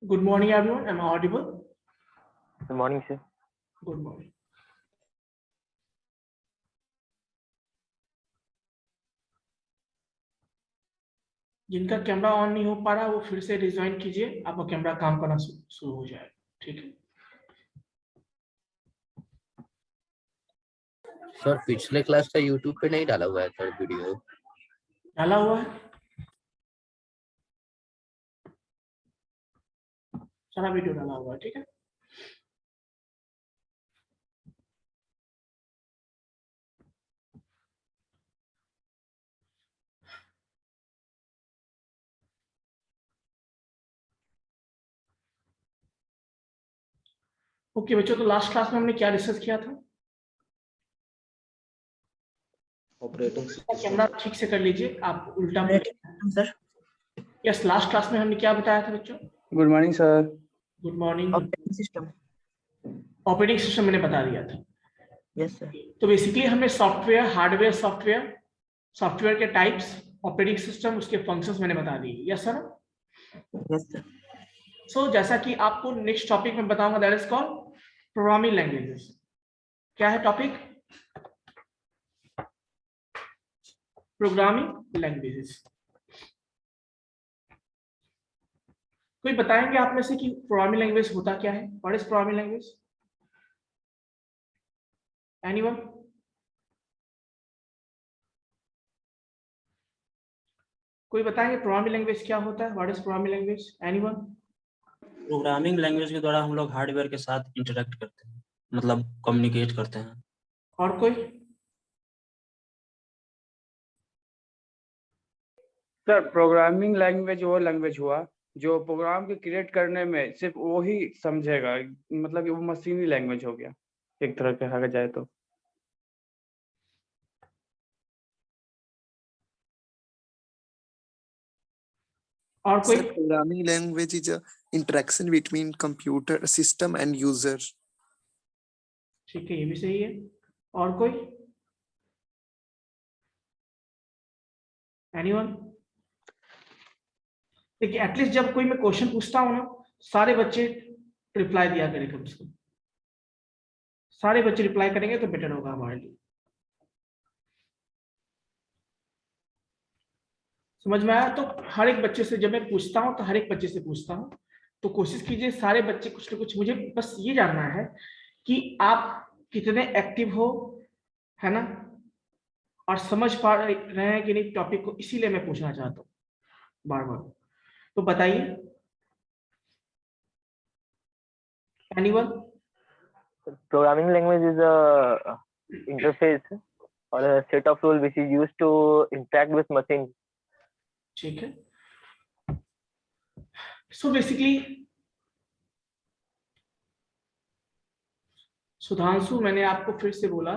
Good morning, everyone. Am I audible? Good morning, sir. Good morning. जिनका camera on नहीं हो पा रहा वो फिर से रिज्वाइन कीजिए, आपका कैमरा काम करना शुरू हो जाए। ठीक है सर, पिछले क्लास का यूट्यूब पे नहीं डाला हुआ है सर वीडियो। डाला हुआ है, सारा वीडियो डाला हुआ है। ठीक है, ओके बच्चों, तो लास्ट क्लास में हमने क्या डिस्कस किया था? ऑपरेटिंग कैमरा ठीक से कर लीजिए, आप उल्टा सर। यस, लास्ट क्लास में हमने क्या बताया था बच्चों? Good morning sir. Good morning. Operating system. Operating system मैंने बता दिया था। Yes sir. तो बेसिकली हमने सॉफ्टवेयर, हार्डवेयर, सॉफ्टवेयर के टाइप्स, ऑपरेटिंग सिस्टम, उसके फंक्शंस मैंने बता दिए। Yes sir. Yes sir. So जैसा कि आपको नेक्स्ट टॉपिक में बताऊंगा, that is called programming languages. क्या है टॉपिक? Programming languages. कोई बताएंगे आप में से कि प्रोग्रामिंग लैंग्वेज होता क्या है? What is programming language? Anyone? कोई बताएंगे प्रोग्रामिंग लैंग्वेज क्या होता है? What is programming language? Anyone? Programming language के द्वारा हम लोग हार्डवेयर के साथ इंटरेक्ट करते हैं, मतलब कम्युनिकेट करते हैं। और कोई? सर, प्रोग्रामिंग लैंग्वेज वो लैंग्वेज हुआ जो प्रोग्राम के क्रिएट करने में सिर्फ वो ही समझेगा, मतलब कि वो मशीनी लैंग्वेज हो गया एक तरह के कहा जाए तो। और कोई? Sir, programming language is a interaction between computer system and user. ठीक है, ये भी सही है। और कोई? एनीवन? देखिए, एटलीस्ट जब कोई मैं क्वेश्चन पूछता हूं ना, सारे बच्चे रिप्लाई दिया करें कम से कम। सारे बच्चे रिप्लाई करेंगे तो बेटर होगा हमारे लिए। समझ में आया? तो हर एक बच्चे से जब मैं पूछता हूं तो हर एक बच्चे से पूछता हूं, तो कोशिश कीजिए सारे बच्चे कुछ ना कुछ, मुझे बस ये जानना है कि आप कितने एक्टिव हो, है ना, और समझ पा रहे हैं कि नहीं टॉपिक को, इसीलिए मैं पूछना चाहता हूँ बार बार। तो बताइए, anyone? Programming language is a interface or a set of rules which is used to interact with machines. ठीक है। सो बेसिकली सुधांशु, मैंने आपको फिर से बोला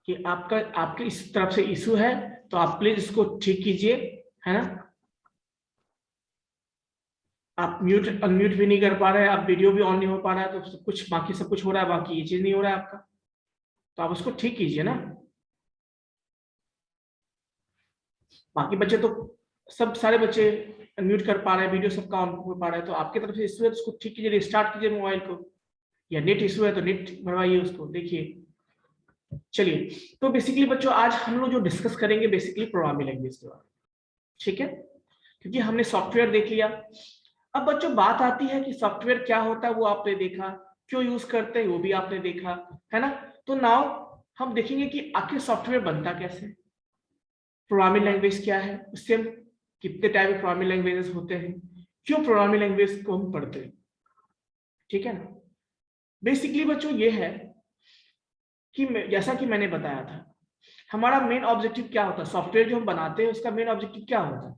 कि आपके इस तरफ से इशू है, तो आप प्लीज इसको ठीक कीजिए, है ना। आप म्यूट अनम्यूट भी नहीं कर पा रहे हैं, आप वीडियो भी ऑन नहीं हो पा रहा है, तो सब कुछ बाकी सब कुछ हो रहा है, बाकी ये चीज नहीं हो रहा है आपका, तो आप उसको ठीक कीजिए ना। बाकी बच्चे तो सब सारे बच्चे अनम्यूट कर पा रहे हैं, वीडियो सबका ऑन हो पा रहा है, तो आपकी तरफ से इशू है तो उसको ठीक कीजिए, रिस्टार्ट कीजिए मोबाइल को, या नेट इशू है तो नेट भरवाइए उसको। देखिए, चलिए, तो बेसिकली बच्चों आज हम लोग जो डिस्कस करेंगे बेसिकली प्रोग्रामिंग लैंग्वेज के बारे में, ठीक है, क्योंकि हमने सॉफ्टवेयर देख लिया। अब बच्चों बात आती है कि सॉफ्टवेयर क्या होता है, वो आपने देखा, क्यों यूज करते हैं वो भी आपने देखा, है ना। तो नाउ हम देखेंगे कि आखिर सॉफ्टवेयर बनता कैसे, प्रोग्रामिंग लैंग्वेज क्या है, उससे हम कितने टाइप के प्रोग्रामिंग लैंग्वेजेस होते हैं, क्यों प्रोग्रामिंग लैंग्वेज को हम पढ़ते हैं, ठीक है ना। बेसिकली बच्चों ये है कि जैसा कि मैंने बताया था, हमारा मेन ऑब्जेक्टिव क्या होता है, सॉफ्टवेयर जो हम बनाते हैं उसका मेन ऑब्जेक्टिव क्या होता है?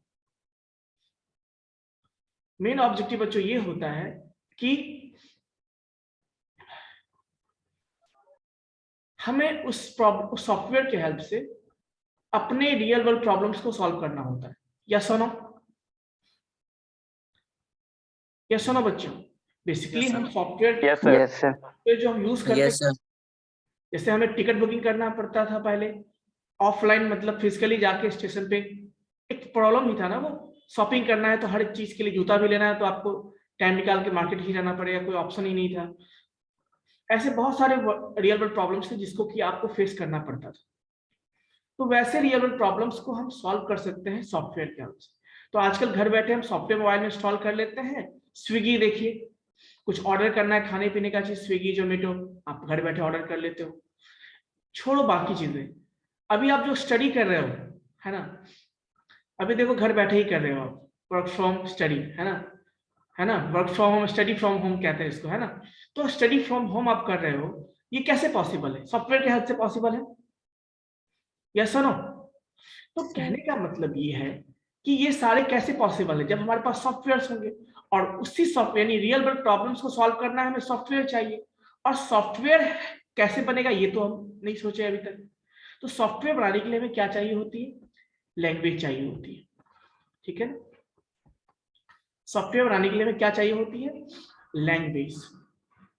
मेन ऑब्जेक्टिव बच्चों ये होता है कि हमें उस सॉफ्टवेयर के हेल्प से अपने रियल वर्ल्ड प्रॉब्लम्स को सॉल्व करना होता है। या सुनो, या सुनो बच्चों, बेसिकली हम सॉफ्टवेयर जो हम यूज करते हैं, जैसे हमें टिकट बुकिंग करना पड़ता था पहले ऑफलाइन, मतलब फिजिकली जाके स्टेशन पे, एक प्रॉब्लम ही था ना वो। शॉपिंग करना है तो हर चीज के लिए, जूता भी लेना है तो आपको टाइम निकाल के मार्केट ही जाना पड़ेगा, कोई ऑप्शन ही नहीं था। ऐसे बहुत सारे रियल वर्ल्ड प्रॉब्लम्स थे जिसको कि आपको फेस करना पड़ता था। तो वैसे रियल वर्ल्ड प्रॉब्लम्स को हम सॉल्व कर सकते हैं सॉफ्टवेयर के हेल्प से। तो आजकल घर बैठे हम सॉफ्टवेयर मोबाइल में इंस्टॉल कर लेते हैं। स्विगी देखिए, कुछ ऑर्डर करना है खाने पीने का चीज, स्विगी जोमेटो, आप घर बैठे ऑर्डर कर लेते हो। छोड़ो बाकी चीजें, अभी आप जो स्टडी कर रहे हो, है ना, अभी देखो घर बैठे ही कर रहे हो आप, वर्क फ्रॉम स्टडी, है ना, work from home, study from home कहते हैं इसको, है ना। तो स्टडी फ्रॉम होम आप कर रहे हो, ये कैसे पॉसिबल है? सॉफ्टवेयर के हेल्प से पॉसिबल है, यस और नो? तो कहने का मतलब ये है कि ये सारे कैसे पॉसिबल है, जब हमारे पास सॉफ्टवेयर होंगे, और उसी सॉफ्टवेयर यानी रियल वर्ल्ड प्रॉब्लम्स को सॉल्व करना है, हमें सॉफ्टवेयर चाहिए। और सॉफ्टवेयर कैसे बनेगा ये तो हम नहीं सोचे अभी तक। तो सॉफ्टवेयर बनाने के लिए हमें क्या चाहिए होती है? लैंग्वेज चाहिए होती है, ठीक है ना। सॉफ्टवेयर बनाने के लिए हमें क्या चाहिए होती है? लैंग्वेज,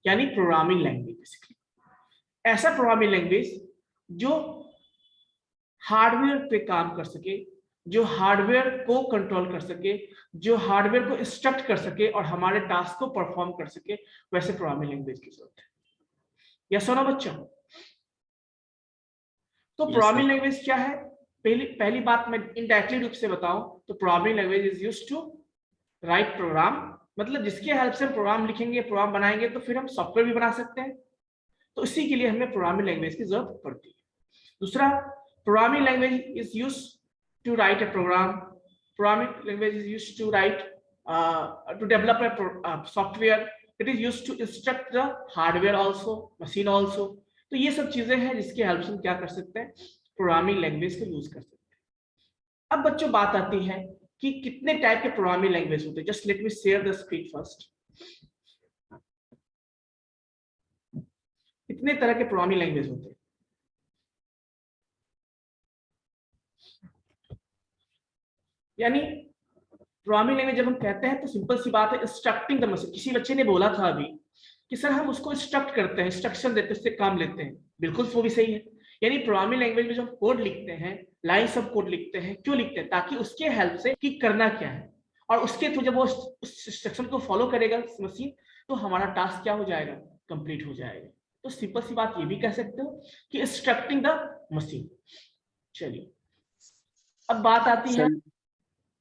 यानी प्रोग्रामिंग लैंग्वेज। बेसिकली ऐसा प्रोग्रामिंग लैंग्वेज जो हार्डवेयर पे काम कर सके, जो हार्डवेयर को कंट्रोल कर सके, जो हार्डवेयर को इंस्ट्रक्ट कर सके और हमारे टास्क को परफॉर्म कर सके, वैसे प्रोग्रामिंग लैंग्वेज की जरूरत है। या सुनो बच्चों, तो प्रोग्रामिंग लैंग्वेज क्या है? पहली बात मैं इनडायरेक्टली रूप से बताऊं तो programming language is used to write program, मतलब जिसके हेल्प से हम प्रोग्राम लिखेंगे, प्रोग्राम बनाएंगे, तो फिर हम सॉफ्टवेयर भी बना सकते हैं। तो इसी के लिए हमें प्रोग्रामिंग लैंग्वेज की जरूरत पड़ती है। दूसरा, programming language is used to write a program. Programming language is used to write to develop a software. It is used to instruct the hardware also, machine also. तो ये सब चीजें हैं जिसके हेल्प से हम क्या कर सकते हैं? प्रोग्रामिंग लैंग्वेज को यूज कर सकते हैं। अब बच्चों बात आती है कि कितने टाइप के प्रोग्रामिंग लैंग्वेज होते हैं। Just let me share the screen first. कितने तरह के प्रोग्रामिंग लैंग्वेज होते हैं? यानी प्रोग्रामिंग लैंग्वेज जब हम कहते हैं तो सिंपल सी बात है, इंस्ट्रक्टिंग द मशीन। किसी बच्चे ने बोला था अभी कि सर हम उसको इंस्ट्रक्ट करते हैं, इंस्ट्रक्शन देते हैं, उससे काम लेते हैं। बिल्कुल वो भी सही है। यानी प्रोग्रामिंग लैंग्वेज में जो हम कोड लिखते हैं, लाइन्स ऑफ कोड लिखते हैं, क्यों लिखते हैं? ताकि उसके हेल्प से कि करना क्या है, और उसके थ्रू जब वो उस इंस्ट्रक्शन को फॉलो करेगा मशीन, तो हमारा टास्क क्या हो जाएगा? कंप्लीट हो जाएगा। तो सिंपल सी बात ये भी कह सकते हो कि इंस्ट्रक्टिंग द मशीन। चलिए अब बात आती है,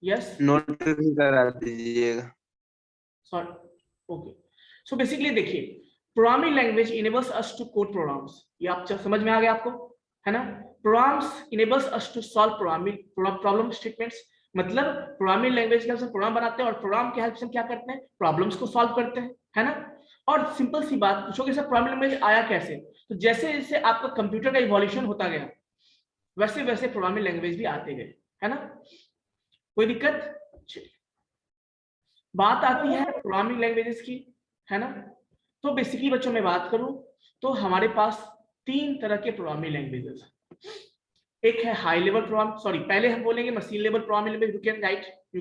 यस, नोट करा दीजिएगा। Sorry, okay. सो बेसिकली देखिए, programming language enables us to code programs. ये आप समझ में आ गया आपको, है ना। Programs enables us to solve programming problem statements. मतलब प्रोग्रामिंग लैंग्वेज के हेल्प से प्रोग्राम बनाते हैं और प्रोग्राम के हेल्प से क्या करते हैं? प्रॉब्लम्स को सॉल्व करते हैं, है ना। और सिंपल सी बात पूछोगे सर प्रोग्रामिंग लैंग्वेज आया कैसे? तो जैसे जैसे आपका कंप्यूटर का इवोल्यूशन होता गया, वैसे वैसे प्रोग्रामिंग लैंग्वेज भी आते गए, है ना। कोई दिक्कत? बात आती है प्रोग्रामिंग लैंग्वेजेस की, है ना। तो बेसिकली बच्चों मैं बात करूं तो हमारे पास 3 तरह के प्रोग्रामिंग लैंग्वेजेस हैं। एक है हाई लेवल प्रोग्राम, सॉरी पहले हम बोलेंगे machine level programming language. You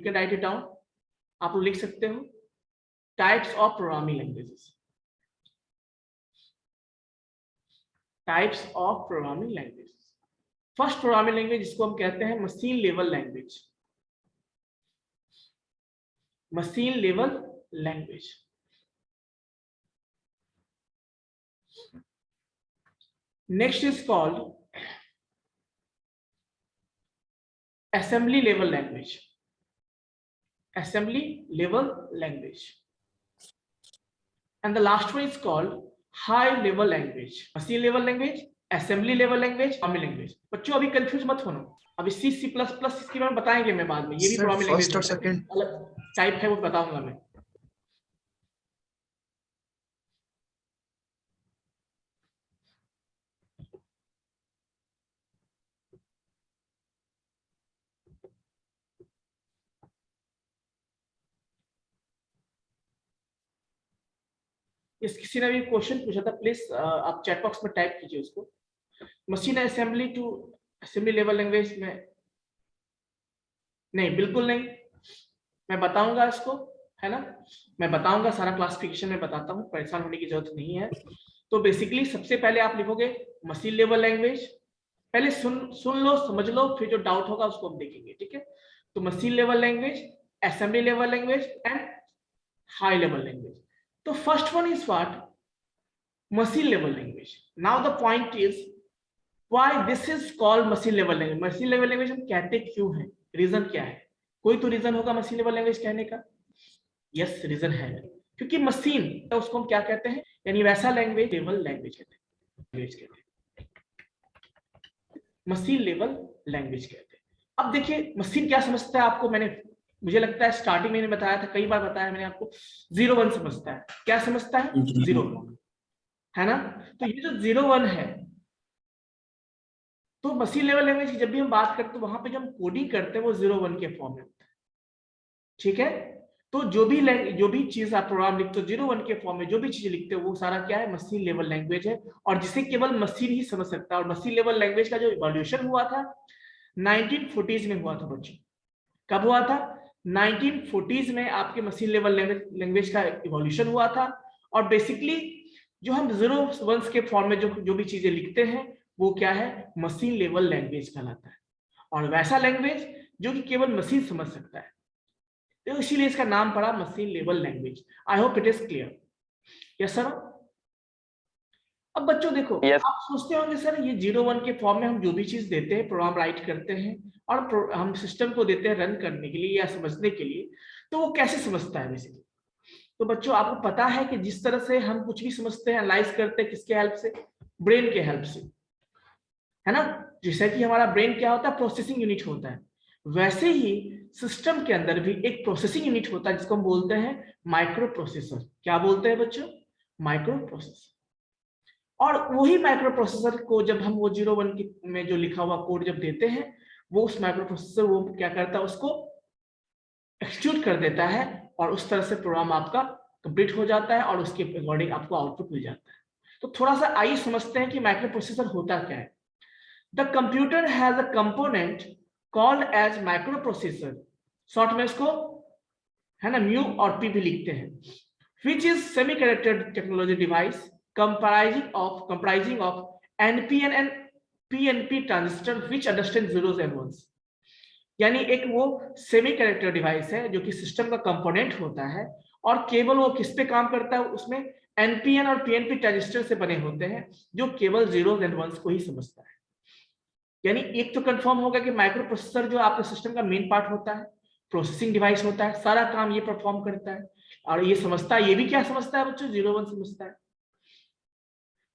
can right it down, आप लोग लिख सकते हो। Types of programming languages, types of programming language. First programming language जिसको हम कहते हैं machine level language, machine level language. Next is called assembly level language. Assembly level language. And the last one is called high level language. Machine level language, assembly level language, programming language. बच्चों अभी confuse मत होना, अभी C++ इसके बारे में बताएंगे मैं बाद में। ये भी प्रोग्रामिंग लैंग्वेज फर्स्ट और सेकंड अलग टाइप है, वो बताऊंगा मैं। इस किसी ने भी क्वेश्चन पूछा था, प्लीज आप चैट बॉक्स में टाइप कीजिए उसको। Machine assembly to assembly level language में नहीं, बिल्कुल नहीं, मैं बताऊंगा इसको, है ना। मैं बताऊंगा, सारा क्लासिफिकेशन में बताता हूँ, परेशान होने की जरूरत नहीं है। तो बेसिकली सबसे पहले आप लिखोगे मशीन लेवल लैंग्वेज। पहले सुन लो, समझ लो, फिर जो डाउट होगा उसको हम देखेंगे, ठीक है। तो machine level language, assembly level language and high level language. So first one is what? Machine level language. Now the point is why this is called machine level language. Machine level language हम कहते क्यों हैं? Reason क्या है? कोई तो reason होगा machine level language कहने का. यस, रीजन है, क्योंकि मशीन तो उसको हम क्या कहते हैं, यानी वैसा लैंग्वेज लेवल लैंग्वेज कहते हैं, मशीन लेवल लैंग्वेज कहते हैं. अब देखिए मशीन क्या समझता है आपको, मुझे लगता है स्टार्टिंग में बताया था, कई बार बताया मैंने आपको, 0-1 समझता है. क्या समझता है? 0-1, है ना. तो ये जो 0-1 है, तो मशीन लेवल लैंग्वेज की जब भी हम बात करते हैं तो वहां पे जब हम कोडिंग करते हैं वो 0-1 के फॉर्म में होता है. ठीक है, तो जो भी चीज आप प्रोग्राम लिखते हो 0-1 के फॉर्म में, जो भी चीज लिखते हो वो सारा क्या है, मशीन लेवल लैंग्वेज है, और जिसे केवल मशीन ही समझ सकता है. और मशीन लेवल लैंग्वेज का जो इवोल्यूशन हुआ था 1940s में हुआ था बच्चों. कब हुआ था? 1940s में आपके मशीन लेवल लैंग्वेज का इवोल्यूशन हुआ था. और बेसिकली जो हम 0-1 के फॉर्म में जो भी चीजें लिखते हैं वो क्या है, मशीन लेवल लैंग्वेज कहलाता है. और वैसा लैंग्वेज जो कि केवल मशीन समझ सकता है, तो इसीलिए इसका नाम पड़ा machine level language. I hope it is clear. Yes sir. अब बच्चों देखो, Yes. आप सोचते होंगे सर ये 0-1 के फॉर्म में हम जो भी चीज देते हैं, प्रोग्राम राइट करते हैं और हम सिस्टम को देते हैं रन करने के लिए या समझने के लिए, तो वो कैसे समझता है बेसिकली. तो बच्चों आपको पता है कि जिस तरह से हम कुछ भी समझते हैं, एनालाइज करते हैं, किसके हेल्प से? ब्रेन के हेल्प से, है ना. जैसे कि हमारा ब्रेन क्या होता है, प्रोसेसिंग यूनिट होता है, वैसे ही सिस्टम के अंदर भी एक प्रोसेसिंग यूनिट होता है जिसको हम बोलते हैं माइक्रो प्रोसेसर. क्या बोलते हैं बच्चों? Micro processor. और वही माइक्रो प्रोसेसर को जब हम वो 0-1 में जो लिखा हुआ कोड जब देते हैं, वो उस माइक्रो प्रोसेसर वो क्या करता है, उसको एक्सक्यूट कर देता है, और उस तरह से प्रोग्राम आपका कंप्लीट हो जाता है और उसके अकॉर्डिंग आपको आउटपुट मिल जाता है. तो थोड़ा सा आइए समझते हैं कि माइक्रो प्रोसेसर होता क्या है. The computer has a component called as microprocessor, short में इसको है ना म्यू और पी भी लिखते हैं, which is semiconductor technology device comprising of NPN and PNP transistor which understand zeros and ones. यानी एक वो सेमीकंडक्टर डिवाइस है जो कि सिस्टम का कंपोनेंट होता है, और केवल वो किस पे काम करता है, उसमें एनपीएन और पीएनपी ट्रांजिस्टर से बने होते हैं जो केवल जीरोस एंड वंस को ही समझता है. यानी एक तो कंफर्म होगा कि माइक्रो प्रोसेसर जो आपके सिस्टम का मेन पार्ट होता है, प्रोसेसिंग डिवाइस होता है, सारा काम ये परफॉर्म करता है, और ये समझता है, ये भी क्या समझता है बच्चों, 0-1 समझता है.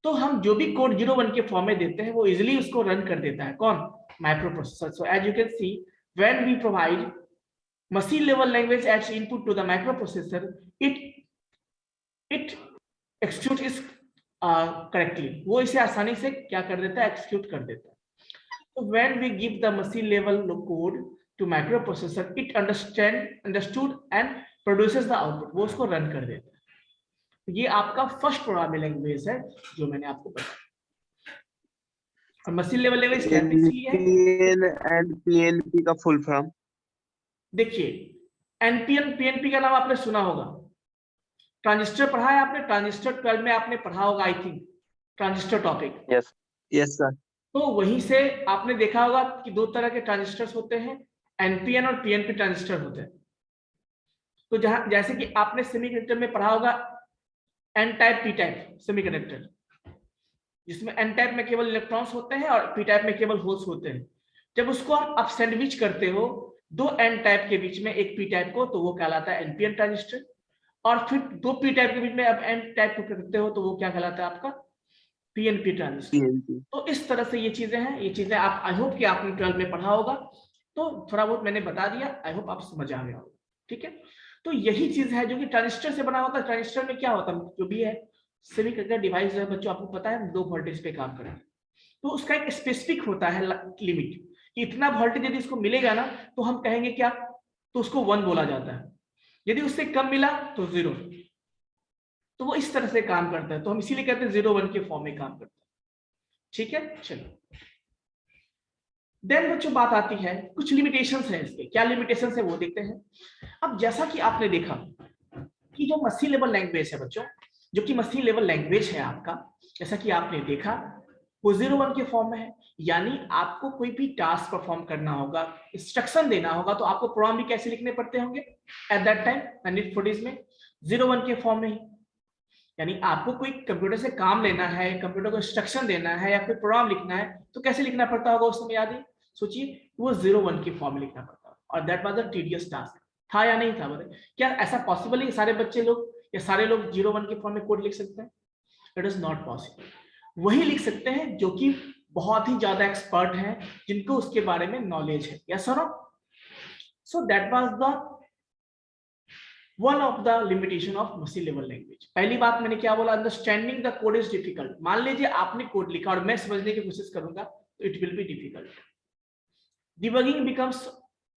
तो हम जो भी कोड 0-1 के फॉर्म में देते हैं वो इजिली उसको रन कर देता है. कौन? Microprocessor. So as you can see, when we provide machine level language as input to the microprocessor, it execute is correctly. वो इसे आसानी से क्या कर देता है, एक्सिक्यूट कर देता है. So when we give the machine level code to microprocessor, it understood and produces the output. वो उसको रन कर देता है. ये आपका फर्स्ट प्रोग्रामिंग लैंग्वेज है जो मैंने आपको बताया. और मशीन लेवल लैंग्वेज कहते हैं एनपीएन एंड पीएनपी का फुल फॉर्म. देखिए, एनपीएन पीएनपी का नाम आपने सुना होगा, ट्रांजिस्टर पढ़ा है आपने, ट्रांजिस्टर 12 में आपने पढ़ा होगा I think, transistor topic. Yes. Yes sir. तो वहीं से आपने देखा होगा कि दो तरह के ट्रांजिस्टर्स होते हैं, एनपीएन और पीएनपी ट्रांजिस्टर होते हैं. तो जहां जैसे कि आपने सेमीकंडक्टर में पढ़ा होगा N type P type semiconductor, जिसमें एन टाइप में केवल इलेक्ट्रॉन्स होते हैं और पी टाइप में केवल होल्स होते हैं. जब उसको आप सैंडविच करते हो दो एन टाइप के बीच में एक पी टाइप को, तो वो कहलाता है एनपीएन ट्रांजिस्टर. और फिर दो पी टाइप के बीच में अब एन टाइप को करते हो तो वो क्या कहलाता है आपका, पीएनपी ट्रांजिस्टर. पीएनपी. तो इस तरह से ये चीजें हैं, ये चीजें आप आई होप कि आपने 12 में पढ़ा होगा, तो थोड़ा बहुत मैंने बता दिया, आई होप आप समझ आ गया होगा. ठीक है, तो यही चीज है जो कि ट्रांजिस्टर से बना होता है. ट्रांजिस्टर में क्या होता है, जो भी है सेमीकंडक्टर डिवाइस है बच्चों, आपको पता है 2 वोल्टेज पे काम करें, तो उसका एक स्पेसिफिक होता है लिमिट कि इतना वोल्टेज यदि इसको मिलेगा ना तो हम कहेंगे क्या, तो उसको 1 बोला जाता है. यदि उससे कम मिला तो 0. तो वो इस तरह से काम करता है, तो हम इसीलिए कहते हैं 0-1 के फॉर्म में काम करता है. ठीक है, चलो देन बच्चों बात आती है कुछ लिमिटेशंस है इसके. क्या लिमिटेशंस है वो देखते हैं. अब जैसा कि आपने देखा कि जो मशीन लेवल लैंग्वेज है बच्चों, जो कि मशीन लेवल लैंग्वेज है आपका, जैसा कि आपने देखा वो 0-1 के फॉर्म में है. यानी आपको कोई भी टास्क परफॉर्म करना होगा, इंस्ट्रक्शन देना होगा, तो आपको प्रोग्राम भी कैसे लिखने पड़ते होंगे एट दैट टाइम 1940s में, 01 के फॉर्म में ही। यानी आपको कोई कंप्यूटर से काम लेना है, कंप्यूटर को इंस्ट्रक्शन देना है या कोई प्रोग्राम लिखना है तो कैसे लिखना पड़ता होगा उस समय, याद है? सोचिए, वो 01 के फॉर्म में लिखना पड़ता है और that was a tedious task. था या नहीं था बताइए? क्या ऐसा पॉसिबल है कि सारे बच्चे लोग या सारे लोग 01 के फॉर्म में कोड लिख सकते हैं? It is not possible. वही लिख सकते हैं जो कि बहुत ही ज्यादा एक्सपर्ट हैं, जिनको उसके बारे में नॉलेज है। यस और no? So that was the one of the limitation of machine level language. पहली बात मैंने क्या बोला? Understanding the code is difficult. मान लीजिए आपने कोड लिखा और मैं समझने की कोशिश करूंगा तो it will be difficult. Debugging becomes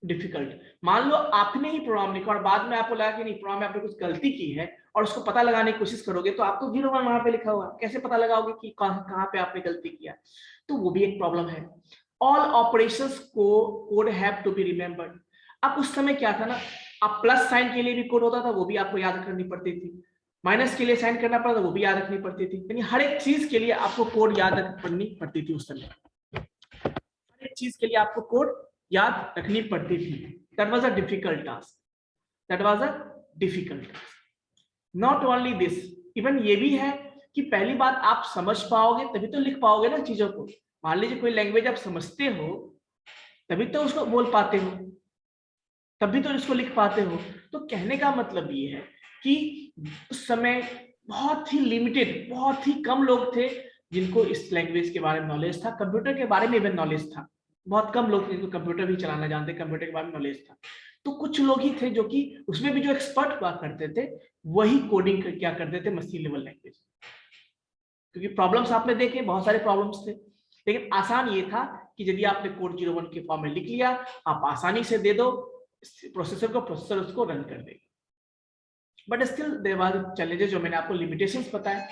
difficult. मान लो आपने ही प्रोग्राम लिखा और बाद में आपको लगा कि नहीं, प्रोग्राम में आपने कुछ गलती की है और उसको पता लगाने की कोशिश करोगे तो आपको 01 वहां पे लिखा हुआ, कैसे पता लगाओगे कि कहां पे आपने गलती किया? तो वो भी एक प्रॉब्लम है। ऑल ऑपरेशंस को code have to be remembered. अब उस समय क्या था ना, आप प्लस साइन के लिए भी कोड होता था, वो भी आपको याद करनी पड़ती थी। माइनस के लिए साइन करना पड़ता था, वो भी याद रखनी पड़ती थी। यानी हर एक चीज के लिए आपको कोड याद करनी पड़ती थी उस समय। हर एक चीज के लिए आपको कोड याद रखनी पड़ती थी। That was a difficult task. That was a difficult task. Not only this, even ये भी है कि पहली बात आप समझ पाओगे तभी तो लिख पाओगे ना चीजों को। मान लीजिए कोई लैंग्वेज आप समझते हो तभी तो उसको बोल पाते हो, तभी तो इसको लिख पाते हो। तो कहने का मतलब ये है कि उस समय बहुत ही लिमिटेड, बहुत ही कम लोग थे जिनको इस लैंग्वेज के बारे में नॉलेज था। कंप्यूटर के बारे में इवन नॉलेज था, बहुत कम लोग जिनको कंप्यूटर भी चलाना जानते, कंप्यूटर के बारे में नॉलेज था। तो कुछ लोग ही थे जो कि उसमें भी जो एक्सपर्ट हुआ करते थे वही कोडिंग क्या करते थे मशीन लेवल लैंग्वेज। क्योंकि प्रॉब्लम्स आपने देखे, बहुत सारे प्रॉब्लम्स थे, लेकिन आसान ये था कि यदि आपने कोड 01 के फॉर्म में लिख लिया, आप आसानी से दे दो प्रोसेसर को, प्रोसेसर उसको रन कर देगा। But still there was challenges जो मैंने आपको लिमिटेशंस बताए।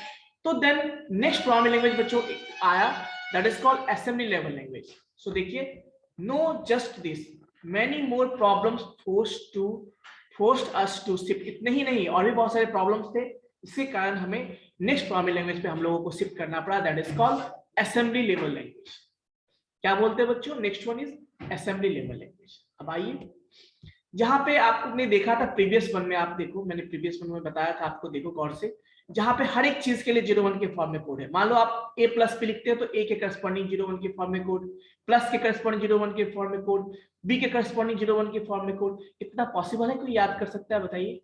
तो देन नेक्स्ट प्रोग्रामिंग लैंग्वेज बच्चों आया, that is called assembly level language. So देखिए, no just this, many more problems forced us to shift. इतने ही नहीं, और भी बहुत सारे प्रॉब्लम्स थे, इसके कारण हमें नेक्स्ट प्रोग्रामिंग लैंग्वेज पे हम लोगों को शिफ्ट करना पड़ा, that is called assembly level language. क्या बोलते हैं बच्चों? Next one is assembly level language. अब आइए, जहां पे आपने देखा था प्रीवियस वन में, आप देखो मैंने प्रीवियस वन में बताया था आपको, देखो गौर से, जहां पे हर एक चीज के लिए 01 के फॉर्म में कोड है। मान लो आप a प्लस पे लिखते हो तो a के करस्पॉन्डिंग 01 के फॉर्म में कोड, प्लस के करस्पॉन्डिंग 01 के फॉर्म में कोड, b के करस्पॉन्डिंग 01 के फॉर्म में कोड। इतना पॉसिबल है? कोई याद कर सकता है? बताइए,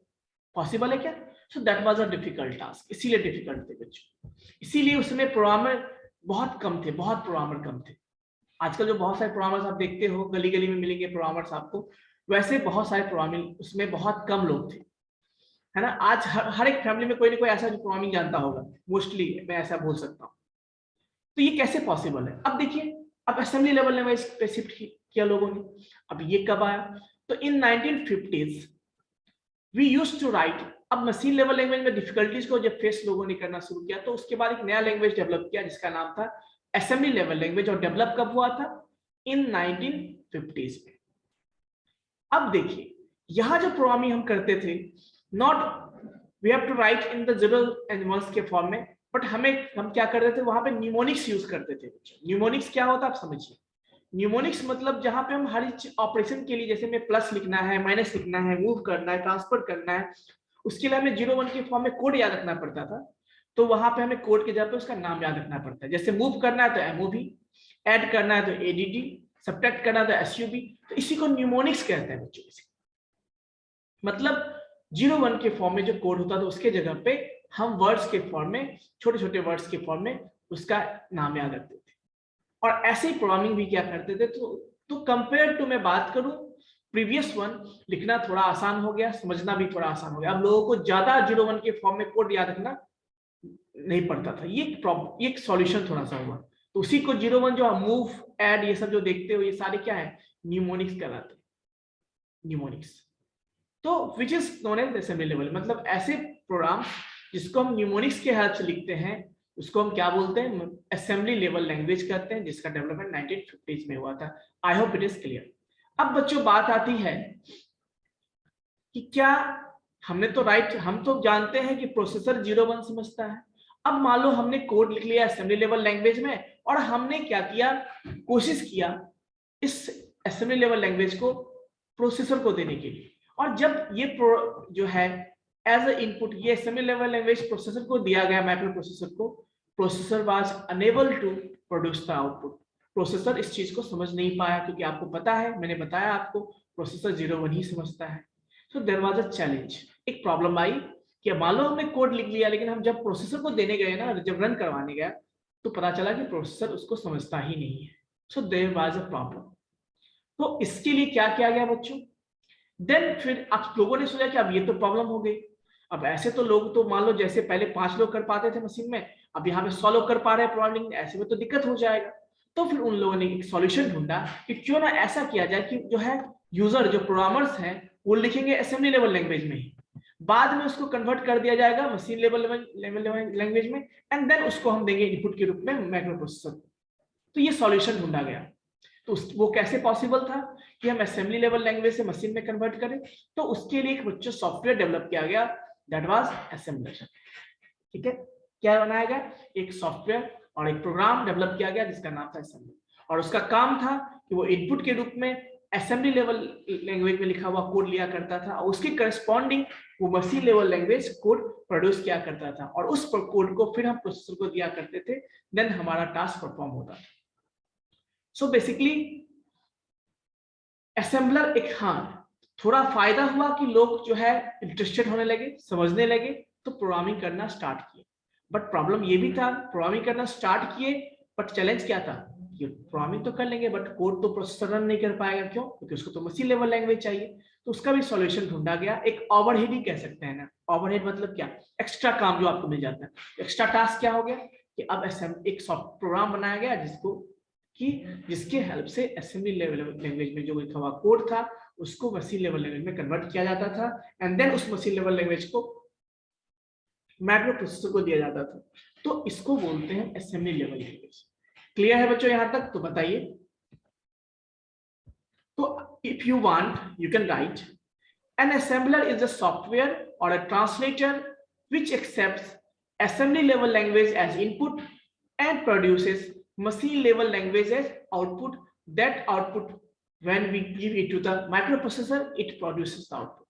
पॉसिबल है क्या? सो that was a difficult task, इसीलिए डिफिकल्ट थे बच्चों। इसीलिए उसमें प्रोग्रामर बहुत कम थे, बहुत प्रोग्रामर कम थे। आजकल जो बहुत सारे प्रोग्रामर्स आप देखते हो, गली गली में मिलेंगे प्रोग्रामर्स आपको, वैसे बहुत सारे प्रोग्रामिंग उसमें बहुत कम लोग थे, है ना। आज हर एक फैमिली में कोई ना कोई ऐसा जो प्रोग्रामिंग जानता होगा, मोस्टली मैं ऐसा बोल सकता हूँ। तो ये कैसे पॉसिबल है? अब देखिए, अब असेंबली लेवल लैंग्वेज पे शिफ्ट किया लोगों ने। अब ये कब आया? तो in 1950s we used to write. अब मशीन लेवल लैंग्वेज में डिफिकल्टीज को जब फेस लोगों ने करना शुरू किया तो उसके बाद एक नया लैंग्वेज डेवलप किया जिसका नाम था असेंबली लेवल लैंग्वेज। और डेवलप कब हुआ था? इन 1950s में। अब देखिए, यहां जो प्रोग्रामिंग हम करते थे, not we have to write in the 0 and 1s के फॉर्म में, बट हम क्या करते थे, वहां पे न्यूमोनिक्स यूज करते थे। न्यूमोनिक्स क्या होता है आप समझिए। न्यूमोनिक्स मतलब जहां पे हम हर ऑपरेशन के लिए, जैसे में प्लस लिखना है, माइनस लिखना है, मूव करना है, ट्रांसफर करना है, उसके लिए हमें 01 के फॉर्म में कोड याद रखना पड़ता था। तो वहां पे हमें कोड के जगह पे उसका नाम याद रखना पड़ता है। जैसे मूव करना है तो एमओवी, ऐड करना है तो एडीडी, सब्ट्रैक्ट करना है तो एसयूबी। तो इसी को न्यूमोनिक्स कहते हैं बच्चों। मतलब 01 के फॉर्म में जो कोड होता था उसके जगह पे हम वर्ड्स के फॉर्म में, छोटे छोटे वर्ड्स के फॉर्म में उसका नाम याद रखते थे। और ऐसे ही प्रोग्रामिंग भी क्या करते थे। तो कंपेयर टू मैं बात करूं प्रीवियस वन, लिखना थोड़ा आसान हो गया, समझना भी थोड़ा आसान हो गया। अब लोगों को ज्यादा 01 के फॉर्म में कोड याद रखना नहीं पड़ता था। ये प्रॉब्लम, ये सॉल्यूशन थोड़ा सा हुआ। तो उसी को 01 जो मूव, ऐड, ये सब जो देखते हो, ये सारे क्या है? न्यूमोनिक्स कहलाते हैं, न्यूमोनिक्स। तो which is known as assembly level, मतलब ऐसे प्रोग्राम जिसको हम न्यूमोनिक्स के हेल्प से लिखते हैं उसको हम क्या बोलते हैं? असेंबली लेवल लैंग्वेज कहते हैं, जिसका डेवलपमेंट 1950s में हुआ था। I hope it is clear. अब बच्चों बात आती है कि क्या हमने तो राइट, हम तो जानते हैं कि प्रोसेसर 01 समझता है। अब मान लो हमने कोड लिख लिया असेंबली लेवल लैंग्वेज में और हमने क्या किया, कोशिश किया इस असेंबली लेवल लैंग्वेज को प्रोसेसर को देने के लिए। और जब ये जो है एज अ इनपुट, ये असेंबली लेवल लैंग्वेज प्रोसेसर को दिया गया, माइक्रो प्रोसेसर को, processor was unable to produce the output. Processor इस चीज को समझ नहीं पाया, क्योंकि आपको पता है, मैंने बताया आपको, प्रोसेसर 0-1 ही समझता है। So there was a challenge, एक प्रॉब्लम आई कि मान लो हमने कोड लिख लिया, लेकिन हम जब प्रोसेसर को देने गए ना, जब रन करवाने गया, तो पता चला कि प्रोसेसर उसको समझता ही नहीं है। So there was a problem. तो इसके लिए क्या किया गया बच्चों, देन फिर आप लोगों ने सोचा कि अब ये तो प्रॉब्लम हो गई, अब ऐसे तो लोग तो मान लो जैसे पहले 5 लोग कर पाते थे मशीन में, अब यहाँ पे 100 लोग कर पा रहे हैं प्रोग्रामिंग, ऐसे में तो दिक्कत हो जाएगा। तो फिर उन लोगों ने एक सॉल्यूशन ढूंढा कि क्यों ना ऐसा किया जाए कि जो है यूजर, जो प्रोग्रामर्स हैं, वो लिखेंगे असेंबली लेवल लैंग्वेज में ही, बाद में उसको कन्वर्ट कर दिया जाएगा मशीन लेवल लैंग्वेज में, एंड देन उसको हम देंगे इनपुट के रूप में माइक्रो प्रोसेसर। तो ये सॉल्यूशन ढूंढा गया। तो वो कैसे पॉसिबल था कि हम असेंबली लेवल लैंग्वेज से मशीन में कन्वर्ट करें? तो उसके लिए एक बच्चों सॉफ्टवेयर डेवलप किया गया, दैट वाज असेंबलर। ठीक है, क्या बनाया गया? एक सॉफ्टवेयर और एक प्रोग्राम डेवलप किया गया जिसका नाम था असेंबलर, और उसका काम था कि वो इनपुट के रूप में असेंबली लेवल लैंग्वेज में लिखा हुआ कोड लिया करता था, और उसके करस्पॉन्डिंग वो machine level language code produce किया करता था, और उस कोड को फिर हम प्रोसेसर को दिया करते थे, देन हमारा टास्क परफॉर्म होता था। सो बेसिकली असेंबलर एक, हाँ थोड़ा फायदा हुआ कि लोग जो है इंटरेस्टेड होने लगे, समझने लगे, तो प्रोग्रामिंग करना स्टार्ट किए। बट प्रॉब्लम ये भी था, प्रोग्रामिंग करना स्टार्ट किए, बट चैलेंज क्या था कि प्रोग्रामिंग तो कर लेंगे बट कोड तो प्रोसेसर रन नहीं कर पाएगा। क्यों? क्योंकि उसको तो मशीन लेवल लैंग्वेज चाहिए। तो उसका भी सॉल्यूशन ढूंढा गया, एक ओवरहेड ही कह सकते हैं ना। ओवरहेड मतलब क्या? एक्स्ट्रा काम जो आपको मिल जाता है। एक्स्ट्रा टास्क क्या हो गया कि अब एक सॉफ्ट प्रोग्राम बनाया गया जिसके हेल्प से असेंबली लेवल लैंग्वेज में जो लिखा हुआ कोड था उसको मशीन लेवल लैंग्वेज में कन्वर्ट किया जाता था, एंड देन उस मशीन लेवल लैंग्वेज को माइक्रो प्रोसेसर को दिया जाता था। तो इसको बोलते हैं असेंबली लेवल लैंग्वेज। क्लियर है बच्चों यहां तक? तो बताइए। तो if you want you can write an assembler is a software और a translator which accepts assembly level language as input and produces machine level language as output. That output when we give it to the microprocessor it produces the output.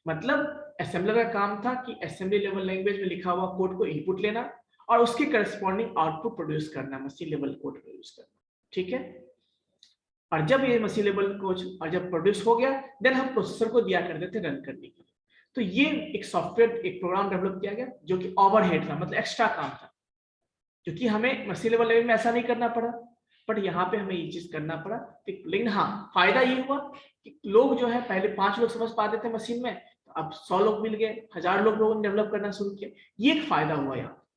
मतलब assembler का काम था कि assembly level language में लिखा हुआ code को input लेना और उसके करस्पॉन्डिंग आउटपुट प्रोड्यूस करना, मशीन लेवल कोड प्रोड्यूस करना। ठीक है, और जब ये मशीन लेवल कोड और जब प्रोड्यूस हो गया देन हम प्रोसेसर को दिया करते थे रन करने के लिए। तो ये एक सॉफ्टवेयर, एक प्रोग्राम डेवलप किया गया जो कि ओवरहेड था, मतलब एक्स्ट्रा काम था, क्योंकि हमें मशीन लेवल लैंग्वेज में ऐसा नहीं करना पड़ा, बट यहाँ पे हमें ये चीज करना पड़ा। लेकिन हाँ फायदा ये हुआ कि लोग जो है पहले 5 लोग समझ पाते थे मशीन में, तो अब 100 लोग मिल गए, 1000 लोगों ने डेवलप करना शुरू किया। ये एक फायदा हुआ यहाँ।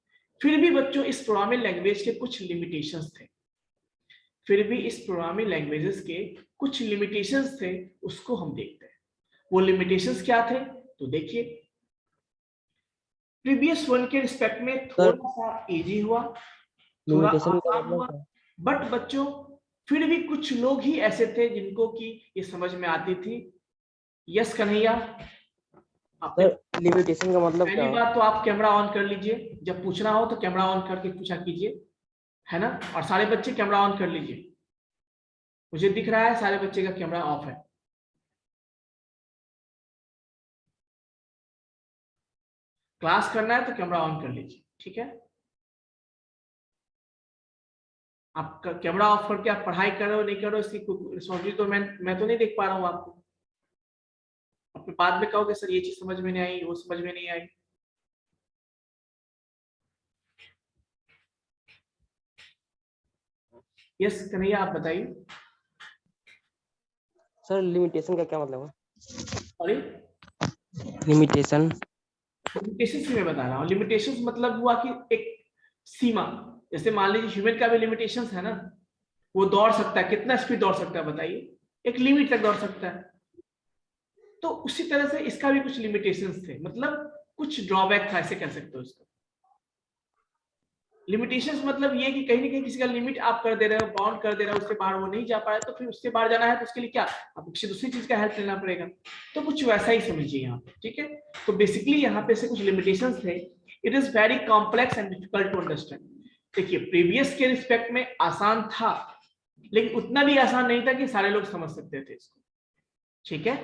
फिर भी बच्चों इस प्रोग्रामिंग लैंग्वेज के कुछ लिमिटेशंस थे, फिर भी इस प्रोग्रामिंग लैंग्वेजेस के कुछ लिमिटेशंस थे, उसको हम देखते हैं। वो लिमिटेशंस क्या थे? तो देखिए, प्रीवियस वन के रिस्पेक्ट में थोड़ा सा इजी हुआ, थोड़ा आसान हुआ, बट बच्चों फिर भी कुछ लोग ही ऐसे थे जिनको कि ये समझ में आती थी। यस कन्हैया, लिमिटेशन का मतलब क्या? पहली बात तो आप कैमरा ऑन कर लीजिए, जब पूछना हो तो कैमरा ऑन करके पूछा कीजिए, है ना। और सारे बच्चे कैमरा ऑन कर लीजिए, मुझे दिख रहा है सारे बच्चे का कैमरा ऑफ है। क्लास करना है तो कैमरा ऑन कर लीजिए, ठीक है। आप कैमरा ऑफ करके आप पढ़ाई कर रहे हो नहीं कर रहे हो इसकी रिस्पॉन्सिबिलिटी तो मैं तो नहीं देख पा रहा हूँ आपको। अपने बाद में कहोगे सर ये चीज समझ में नहीं आई, वो समझ में नहीं आई। यस कन्हैया आप बताइए। सर लिमिटेशन का क्या मतलब है? सॉरी, लिमिटेशन लिमिटेशंस मैं बता रहा हूँ। लिमिटेशंस मतलब हुआ कि एक सीमा, जैसे मान लीजिए ह्यूमन का भी लिमिटेशंस है ना, वो दौड़ सकता है, कितना स्पीड दौड़ सकता है बताइए, एक लिमिट तक दौड़ सकता है। तो उसी तरह से इसका भी कुछ लिमिटेशंस थे, मतलब कुछ ड्रॉबैक था, ऐसे कह सकते हो इसको। लिमिटेशंस मतलब ये कि कहीं ना कहीं किसी का लिमिट आप कर दे रहे हो, बाउंड कर दे रहे हो, उससे बाहर वो नहीं जा पाया, तो फिर उससे बाहर जाना है तो उसके लिए क्या, आपको किसी दूसरी चीज का हेल्प लेना पड़ेगा। तो कुछ वैसा ही समझिए यहाँ पे, ठीक है। तो बेसिकली यहाँ पे से कुछ लिमिटेशंस थे। It is very complex and difficult to understand. देखिए प्रीवियस के रिस्पेक्ट में आसान था, लेकिन उतना भी आसान नहीं था कि सारे लोग समझ सकते थे इसको, ठीक है।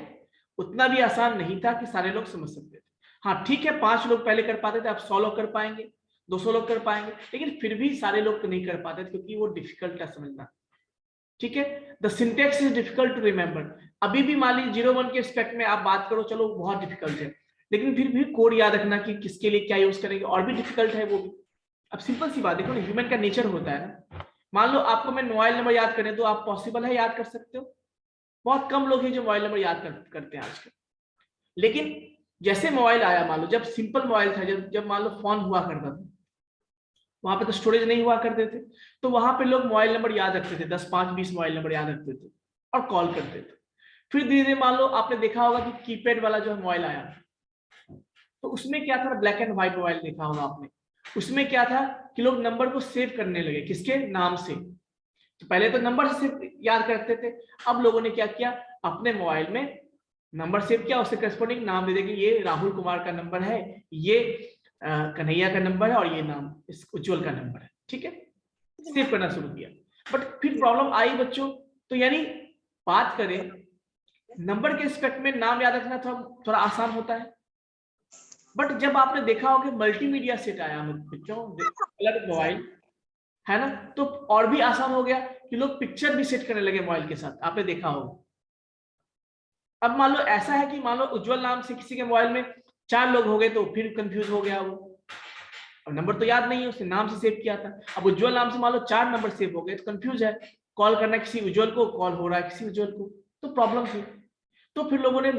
उतना भी आसान नहीं था कि सारे लोग समझ सकते थे। हाँ ठीक है, 5 लोग पहले कर पाते थे, अब 100 लोग कर पाएंगे, 200 लोग कर पाएंगे, लेकिन फिर भी सारे लोग तो नहीं कर पाते क्योंकि वो डिफिकल्ट है समझना। ठीक है, the syntax is difficult to remember. अभी भी मान लीजिए 0-1 के एस्पेक्ट में आप बात करो, चलो बहुत डिफिकल्ट है, लेकिन फिर भी कोड याद रखना कि किसके लिए क्या यूज करेंगे, और भी डिफिकल्ट है वो भी। अब सिंपल सी बात देखो ना, ह्यूमन का नेचर होता है ना, मान लो आपको मैं मोबाइल नंबर याद करने दो, आप पॉसिबल है याद कर सकते हो? बहुत कम लोग हैं जो मोबाइल नंबर याद करते हैं आजकल। लेकिन जैसे मोबाइल आया, मान लो जब सिंपल मोबाइल था, जब मान लो फोन हुआ करता था, वहां पे तो स्टोरेज नहीं हुआ करते थे, तो वहां पे लोग मोबाइल नंबर याद रखते थे, 10, 5, 20 मोबाइल नंबर याद रखते थे और कॉल करते थे। फिर धीरे धीरे मान लो आपने देखा होगा कि कीपैड वाला जो मोबाइल आया, तो उसमें क्या था, ब्लैक एंड व्हाइट मोबाइल देखा होगा आपने। उसमें क्या था कि लोग नंबर को सेव करने लगे, किसके नाम से। तो पहले तो नंबर से याद करते थे, अब लोगों ने क्या किया, अपने मोबाइल में नंबर सेव किया, उससे करस्पॉन्डिंग नाम दे देंगे, ये राहुल कुमार का नंबर है, ये कन्हैया का नंबर है, और ये नाम इस उज्जवल का नंबर है। ठीक है, सेव करना शुरू किया। बट फिर प्रॉब्लम आई बच्चों, तो यानी बात करें नंबर के एस्पेक्ट में नाम याद रखना थोड़ा आसान होता है, बट जब आपने देखा होगा मल्टीमीडिया सेट आया बच्चों, कलर मोबाइल है ना, तो और भी आसान हो गया कि लोग पिक्चर भी सेट करने लगे मोबाइल के साथ, आपने देखा होगा। अब मान लो ऐसा है कि मान लो उज्जवल नाम से किसी के मोबाइल में 4 लोग हो गए, तो फिर कंफ्यूज हो गया वो, और नंबर तो याद नहीं है, उसने नाम से सेव किया था। अब उज्जवल नाम से मान लो 4 नंबर सेव हो गए, तो कंफ्यूज है, कॉल करना किसी उज्जवल को, कॉल हो रहा है किसी उज्जवल को, तो प्रॉब्लम थी। तो फिर लोगों ने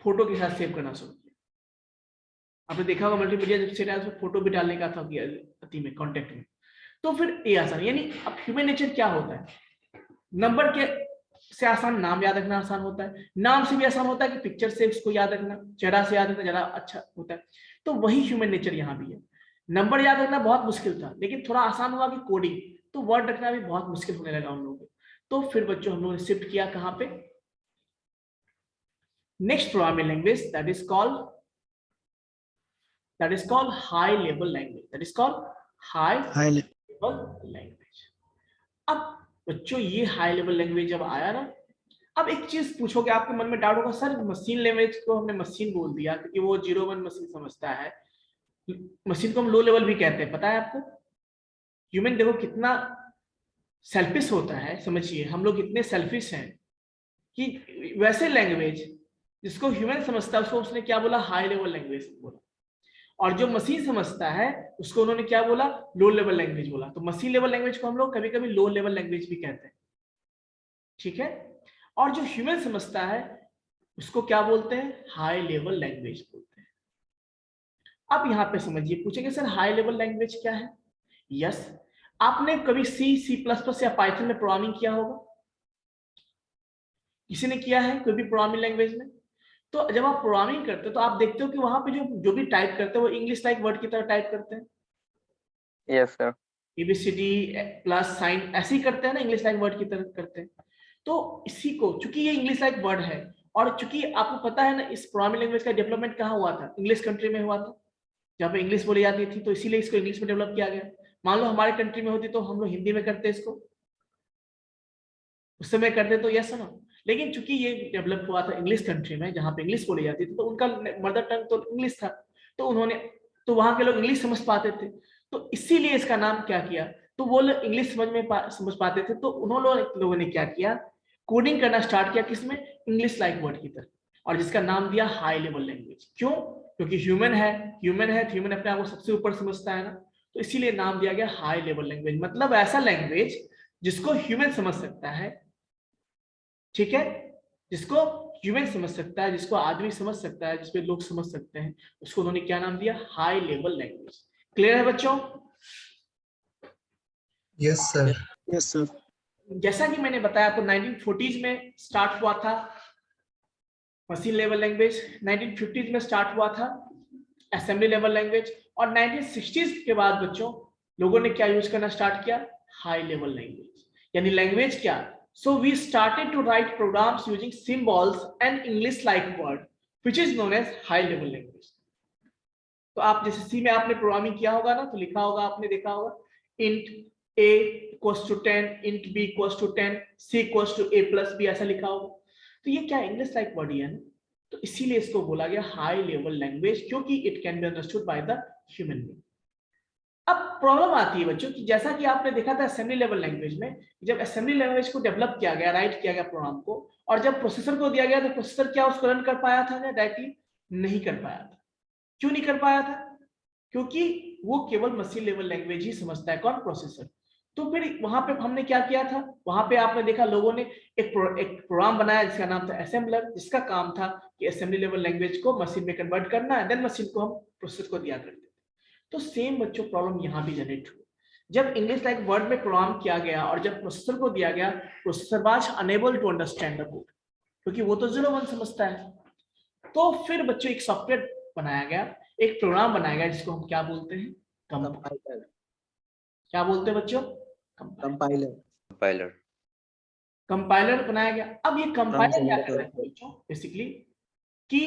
फोटो के साथ सेव करना शुरू किया। आपने देखा होगा मल्टीमीडिया जब सेट आया, उसमें फोटो भी डालने का था अति में, कॉन्टेक्ट में, तो फिर ये आसान। यानी अब ह्यूमन नेचर क्या होता है, नंबर के से आसान नाम याद रखना आसान होता है, नाम से भी आसान होता है कि पिक्चर से उसको याद रखना, चेहरा से याद रखना ज्यादा अच्छा होता है। तो वही ह्यूमन नेचर यहाँ भी है, नंबर याद रखना बहुत मुश्किल था, लेकिन थोड़ा आसान हुआ कि कोडिंग, तो वर्ड रखना भी बहुत मुश्किल होने लगा उन लोगों को। तो फिर बच्चों हम लोगों ने शिफ्ट किया कहाँ पे, next programming language, that is called high level language, that is called high level language. अब बच्चों ये हाई लेवल लैंग्वेज जब आया ना, अब एक चीज पूछोगे, आपके मन में डाउट होगा, सर मशीन लैंग्वेज को हमने मशीन बोल दिया क्योंकि वो 0-1 मशीन समझता है, मशीन को हम लो लेवल भी कहते हैं, पता है आपको? ह्यूमन देखो कितना सेल्फिश होता है, समझिए हम लोग इतने सेल्फिश हैं कि वैसे लैंग्वेज जिसको ह्यूमन समझता है उसको उसने क्या बोला, हाई लेवल लैंग्वेज बोला, और जो मशीन समझता है उसको उन्होंने क्या बोला, लो लेवल लैंग्वेज बोला। तो मशीन लेवल लैंग्वेज को हम लोग कभी कभी लो लेवल लैंग्वेज भी कहते हैं। ठीक है, और जो ह्यूमन समझता है उसको क्या बोलते हैं, हाई लेवल लैंग्वेज बोलते हैं। अब यहाँ पे समझिए, पूछेंगे सर हाई लेवल लैंग्वेज क्या है? यस, आपने कभी C++ या पाइथन में प्रोग्रामिंग किया होगा? किसी ने किया है कोई भी प्रोग्रामिंग लैंग्वेज में? तो जब आप प्रोग्रामिंग करते हो तो आप देखते हो कि वहां पे जो भी टाइप करते हैं वो इंग्लिश लाइक वर्ड की तरह टाइप करते हैं। Yes sir. ABCD plus sign ऐसे ही करते हैं ना, इंग्लिश लाइक वर्ड की तरह करते हैं। तो इसी को, चूंकि ये इंग्लिश लाइक वर्ड है, और चूंकि आपको पता है ना इस प्रोग्रामिंग लैंग्वेज का डेवलपमेंट कहाँ हुआ था, इंग्लिश कंट्री में हुआ था, जहाँ पे इंग्लिश बोली जाती थी, तो इसीलिए इसको इंग्लिश में डेवलप किया गया। मान लो हमारे कंट्री में होती तो हम लोग हिंदी में करते इसको, उस समय करते तो यस ना, लेकिन चूंकि ये डेवलप हुआ था इंग्लिश कंट्री में जहाँ पे इंग्लिश बोली जाती थी, तो उनका मदर टंग तो इंग्लिश था, तो उन्होंने, तो वहां के लोग इंग्लिश समझ पाते थे, तो इसीलिए इसका नाम क्या किया, तो वो लोग इंग्लिश समझ पाते थे, तो उन्होंने लोगों ने क्या किया, कोडिंग करना स्टार्ट किया, किसमें, इंग्लिश लाइक वर्ड की तरह, और जिसका नाम दिया हाई लेवल लैंग्वेज। क्यों? क्योंकि ह्यूमन है तो ह्यूमन अपने आप को सबसे ऊपर समझता है ना, तो इसीलिए नाम दिया गया हाई लेवल लैंग्वेज, मतलब ऐसा लैंग्वेज जिसको ह्यूमन समझ सकता है। ठीक है, जिसको ह्यूमन समझ सकता है, जिसको आदमी समझ सकता है, जिसपे लोग समझ सकते हैं, उसको उन्होंने क्या नाम दिया, हाई लेवल लैंग्वेज। क्लियर है बच्चों? Yes sir. Yes sir. जैसा कि मैंने बताया आपको 1940s में स्टार्ट हुआ था मशीन लेवल लैंग्वेज, 1950s में स्टार्ट हुआ था असेंबली लेवल लैंग्वेज, और 1960s के बाद बच्चों लोगों ने क्या यूज करना स्टार्ट किया, हाई लेवल लैंग्वेज। यानी लैंग्वेज क्या, so we started to write programs using symbols and English like word which is known as high level language। तो आप जैसे सी में आपने प्रोग्रामिंग किया होगा ना, तो लिखा होगा, आपने देखा होगा int a equals to 10, int b equals to 10, c equals to a plus b, ऐसा लिखा होगा। तो ये क्या इंग्लिश लाइक वर्ड ही है ना, तो इसीलिए इसको बोला गया हाई लेवल लैंग्वेज, क्योंकि it can be understood by the human being. अब प्रॉब्लम आती है बच्चों कि जैसा कि आपने देखा था असेंबली लेवल लैंग्वेज में, जब असेंबली लैंग्वेज को डेवलप किया गया, राइट किया गया प्रोग्राम को, और जब प्रोसेसर को दिया गया तो प्रोसेसर क्या उसको रन कर पाया था क्या डायरेक्टली? नहीं कर पाया था। क्यों नहीं कर पाया था? क्योंकि वो केवल मशीन लेवल लैंग्वेज ही समझता है, कौन? प्रोसेसर। तो फिर वहां पे हमने क्या किया था, वहां पे आपने देखा लोगों ने एक प्रोग्राम बनाया जिसका नाम था असेंबलर, जिसका काम था कि असेंबली लेवल लैंग्वेज को मशीन में कन्वर्ट करना है, देन मशीन को हम प्रोसेसर को दिया करते थे। तो सेम बच्चों प्रॉब्लम यहाँ भी जनरेट हुई जब इंग्लिश लाइक वर्ड में प्रोग्राम किया गया और जब प्रोसेसर को दिया गया, processor was unable to understand the code, क्योंकि वो तो 0-1 समझता है। तो फिर बच्चों एक सॉफ्टवेयर बनाया गया, एक प्रोग्राम बनाया गया जिसको हम क्या बोलते हैं? कंपाइलर। क्या बोलते हैं बच्चों? कंपाइलर। कंपाइलर बनाया गया। अब ये कंपाइलर क्या कर रहा है बच्चों? बेसिकली कि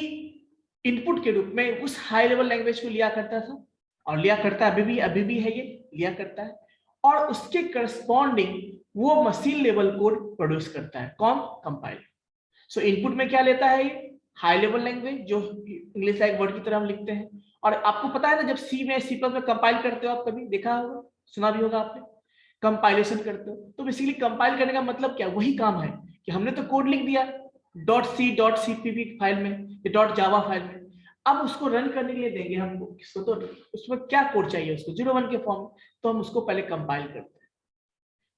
इनपुट के रूप में उस हाई लेवल लैंग्वेज को लिया करता था और लिया करता है, अभी भी है, ये लिया करता है, और उसके करस्पॉन्डिंग वो मशीन लेवल कोड प्रोड्यूस करता है, कौन? कंपाइलर। सो इनपुट में क्या लेता है? ये हाई लेवल लैंग्वेज जो इंग्लिश लाइक वर्ड की तरह हम लिखते हैं। और आपको पता है ना, जब सी में सी प्लस में कंपाइल करते हो, आप कभी देखा होगा, सुना भी होगा आपने, कंपाइलेशन करते हो। तो बेसिकली कंपाइल करने का मतलब क्या? वही काम है कि हमने तो कोड लिख दिया .c.cpp फाइल में या .java फाइल में, अब उसको रन करने के लिए देंगे हमको किसको, तो उसमें क्या कोड चाहिए उसको? 0-1 के फॉर्म में, तो हम उसको पहले कंपाइल करते हैं।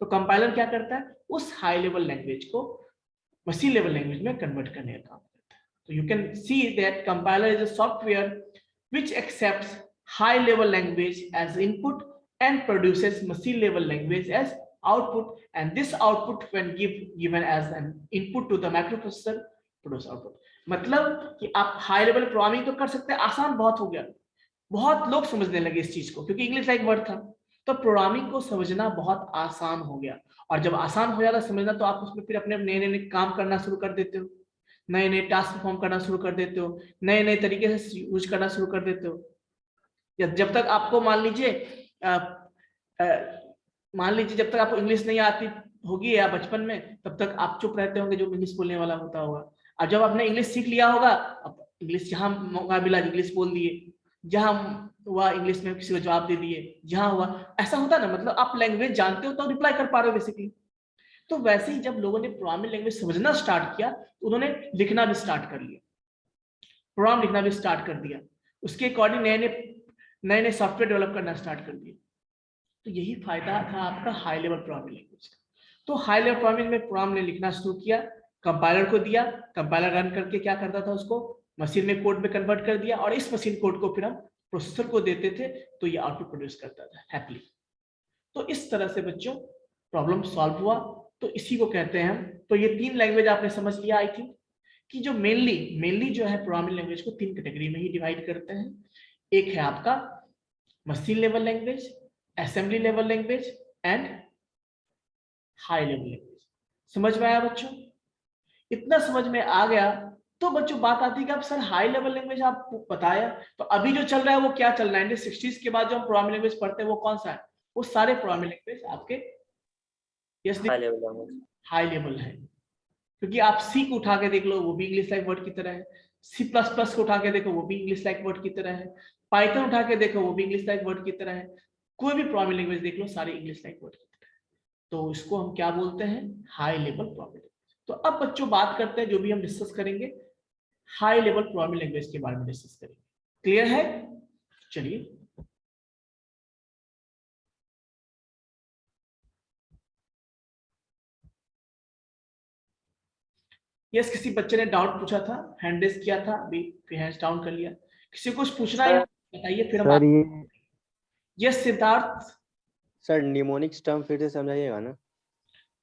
तो कंपाइलर क्या करता है? उस हाई लेवल लैंग्वेज को मशीन लेवल लैंग्वेज में कन्वर्ट करने का काम करता है। तो you can see that compiler is a software which accepts high level language as input and produces machine level language as output, and this output when given as an input to the microprocessor produce output। मतलब कि आप high level programming तो कर सकते हैं, आसान बहुत हो गया, बहुत लोग समझने लगे इस चीज को, क्योंकि इंग्लिश लाइक वर्ड था, तो प्रोग्रामिंग को समझना बहुत आसान हो गया। और जब आसान हो जाता समझना, तो आप उसमें फिर अपने नए नए काम करना शुरू कर देते हो, नए नए टास्क परफॉर्म करना शुरू कर देते हो, नए नए तरीके से यूज करना शुरू कर देते हो। जब तक आपको मान लीजिए जब तक आपको इंग्लिश नहीं आती होगी या बचपन में, तब तक आप चुप रहते होंगे जो इंग्लिश बोलने वाला होता होगा। और जब आपने इंग्लिश सीख लिया होगा, अब इंग्लिश जहां मौका मिला इंग्लिश बोल दिए, जहां हुआ इंग्लिश में किसी को जवाब दे दिए, जहां हुआ ऐसा होता ना, मतलब आप लैंग्वेज जानते हो तो रिप्लाई कर पा रहे हो बेसिकली। तो वैसे ही जब लोगों ने प्रोग्रामिंग लैंग्वेज समझना स्टार्ट किया, तो उन्होंने लिखना भी स्टार्ट कर लिया, प्रोग्राम लिखना भी स्टार्ट कर दिया, उसके अकॉर्डिंग नए नए सॉफ्टवेयर डेवलप करना स्टार्ट कर दिया। तो यही फायदा था आपका हाई लेवल प्रोग्रामिंग लैंग्वेज का। तो हाई लेवल प्रोग्रामिंग में प्रोग्राम ने लिखना शुरू किया, कंपाइलर को दिया, कंपाइलर रन करके क्या करता था, उसको मशीन में कोड में कन्वर्ट कर दिया, और इस मशीन कोड को फिर हम प्रोसेसर को देते थे, तो ये आउटपुट प्रोड्यूस करता था हैप्पीली। तो इस तरह से बच्चों प्रॉब्लम सॉल्व हुआ। तो इसी को कहते हैं हम, तो ये 3 लैंग्वेज आपने समझ लिया आई थिंक, कि जो मेनली जो है प्रोग्रामिंग लैंग्वेज को 3 कैटेगरी में ही डिवाइड करते हैं। एक है आपका machine level language, assembly level language and high level language. समझ में आया बच्चों? इतना समझ में आ गया तो बच्चों बात आती है कि अब सर हाई लेवल लैंग्वेज आपको बताया, तो अभी जो चल रहा है वो क्या चल रहा है? 1960s के बाद जो हम प्रोग्रामिंग लैंग्वेज पढ़ते हैं वो कौन सा है? वो सारे प्रोग्रामिंग लैंग्वेज आपके हाई लेवल है, क्योंकि आप सी को उठा के देख लो, वो भी इंग्लिश लाइक वर्ड की तरह है, C++ को उठा के देखो, वो भी इंग्लिश लाइक वर्ड की तरह है, पाइथन उठा के देखो, वो भी इंग्लिश लाइक वर्ड की तरह है, कोई भी प्रोग्रामिंग लैंग्वेज देख लो, सारे इंग्लिश लाइक वर्ड की तरह है। तो इसको हम क्या बोलते हैं? High level programming language. तो अब बच्चों बात करते हैं, जो भी हम डिस्कस करेंगे हाई लेवल प्रोग्रामिंग लैंग्वेज के बारे में डिस्कस करेंगे। क्लियर है? चलिए यस, किसी बच्चे ने डाउट पूछा था, हैंड रेज किया था, अभी फिर हैंड्स डाउन कर लिया। किसी को कुछ पूछना है बताइए, फिर हम yes Siddharth sir mnemonics term फिर से समझाइएगा ना।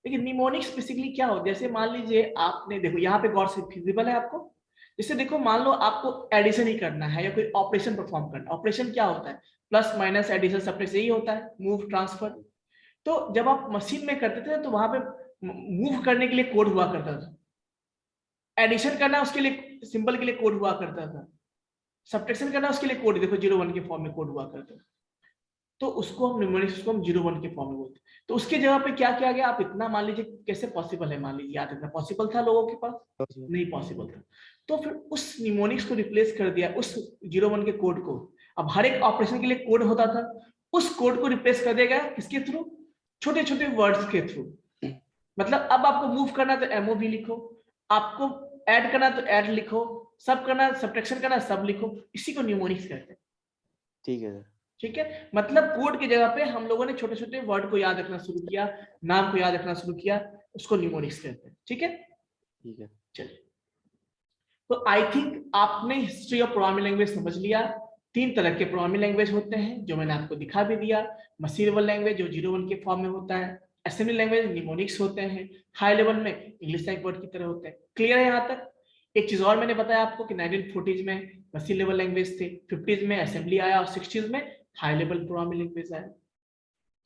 देखिए निमोनिक्स बेसिकली क्या होता है, जैसे मान लीजिए आपने देखो यहाँ पे गौर से फिजिबल है आपको, जैसे देखो मान लो आपको एडिशन ही करना है या कोई ऑपरेशन परफॉर्म करना। ऑपरेशन क्या होता है? प्लस माइनस एडिशन सब से ही होता है, मूव ट्रांसफर। तो जब आप मशीन में करते थे तो वहां पे मूव करने के लिए कोड हुआ करता था, एडिशन करना उसके लिए सिंबल के लिए कोड हुआ करता था, सब्ट्रैक्शन करना उसके लिए कोड देखो 0-1 के फॉर्म में कोड हुआ करता था। तो उसको हम न्यूमोनिक्स उसको हम 0-1 के फॉर्म में बोलते हैं। तो उसके जगह पे क्या किया गया, आप इतना मान लीजिए कैसे पॉसिबल है, मान लीजिए याद रखना, पॉसिबल था लोगों के पास, नहीं पॉसिबल था, तो फिर उस न्यूमोनिक्स को रिप्लेस कर दिया उस 0-1 के कोड को। अब हर एक ऑपरेशन के लिए कोड होता था, उस कोड को रिप्लेस कर दिया गया किसके थ्रू, छोटे छोटे वर्ड्स के थ्रू। मतलब अब आपको मूव करना तो MOV लिखो, आपको ऐड करना तो ऐड लिखो, सब करना सब्ट्रैक्शन करना सब लिखो, इसी को न्यूमोनिक्स कहते हैं। ठीक है सर। ठीक है, मतलब कोड की जगह पे हम लोगों ने छोटे छोटे वर्ड को याद रखना शुरू किया, नाम को याद रखना शुरू किया, उसको न्यूमोनिक्स कहते हैं। ठीक है, ठीक है। चलिए, तो आई थिंक आपने हिस्ट्री ऑफ प्रोग्रामिंग लैंग्वेज समझ लिया। 3 तरह के प्रोग्रामिंग लैंग्वेज होते हैं जो मैंने आपको दिखा भी दिया। मशीन लेवल लैंग्वेज जो 0-1 के फॉर्म में होता है, असेंबली लैंग्वेज न्यूमोनिक्स होते हैं, हाई लेवल में इंग्लिश वर्ड की तरह होते हैं। क्लियर है यहाँ तक? एक चीज और मैंने बताया आपको कि 1940s में मशीन लेवल लैंग्वेज थे, 50s में असेंबली आया और 60s में हाई लेवल प्रोग्रामिंग लैंग्वेज आया।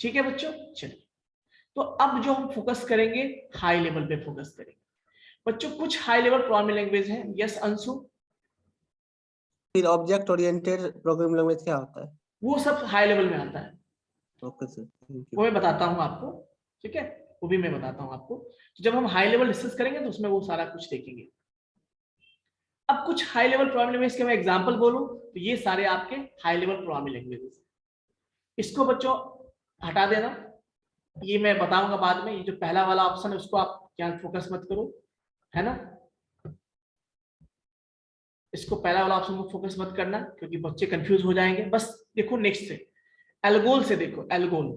ठीक है बच्चों, चलिए, तो अब जो हम फोकस करेंगे हाई लेवल पे फोकस करेंगे। बच्चों कुछ हाई लेवल प्रोग्रामिंग लैंग्वेज है। यस अंशु? फिर ऑब्जेक्ट ओरिएंटेड प्रोग्रामिंग लैंग्वेज क्या होता है? वो सब हाई लेवल में आता है, ओके सर, थैंक वो यू। मैं बताता हूँ आपको। ठीक है, वो भी मैं बताता हूँ आपको। तो जब हम हाई लेवल डिस्कस करेंगे तो उसमें वो सारा कुछ देखेंगे। अब कुछ हाई लेवल प्रोग्रामिंग लैंग्वेज के मैं एग्जांपल बोलूं तो ये सारे आपके हाई लेवल प्रोग्रामिंग लैंग्वेजेस। इसको बच्चों हटा देना, ये मैं बताऊंगा बाद में। ये जो पहला वाला ऑप्शन है उसको आप क्या फोकस मत करो, है ना, इसको पहला वाला ऑप्शन को फोकस मत करना क्योंकि बच्चे कंफ्यूज हो जाएंगे। बस देखो नेक्स्ट से, एल्गोल से देखो, एल्गोल,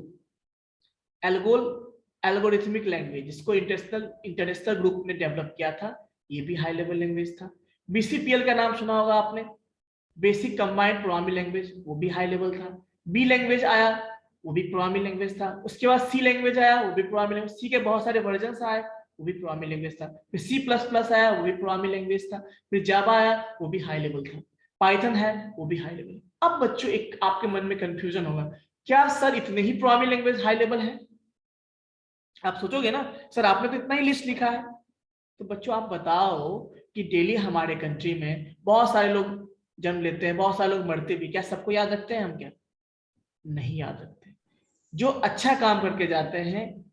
एल्गोल एल्गोरिथमिक लैंग्वेज, जिसको इंटरनेशनल ग्रुप ने डेवलप किया था, ये भी हाई लेवल लैंग्वेज था। BCPL का नाम सुना होगा आपने, बेसिक कंबाइंड प्रोग्रामिंग लैंग्वेज, वो भी हाई लेवल था। बी लैंग्वेज आया, वो भी प्रोग्रामिंग लैंग्वेज था। उसके बाद सी लैंग्वेज आया, वो भी प्रोग्रामिंग लैंग्वेज, सी के बहुत सारे वर्जन आए, वो भी प्रोग्रामिंग लैंग्वेज था। फिर C++ आया, वो भी प्रोग्रामिंग लैंग्वेज था। फिर जावा आया, वो भी हाई लेवल था। पाइथन है, वो भी हाई लेवल। अब बच्चों एक आपके मन में कंफ्यूजन होगा, क्या सर इतने ही प्रोग्रामिंग लैंग्वेज हाई लेवल है? आप सोचोगे ना सर आपने तो इतना ही लिस्ट लिखा है। तो बच्चों आप बताओ कि डेली हमारे कंट्री में बहुत सारे लोग जन्म लेते हैं, बहुत सारे लोग मरते भी, क्या सबको याद रखते हैं हम? क्या नहीं याद रखते। जो अच्छा काम करके जाते हैं,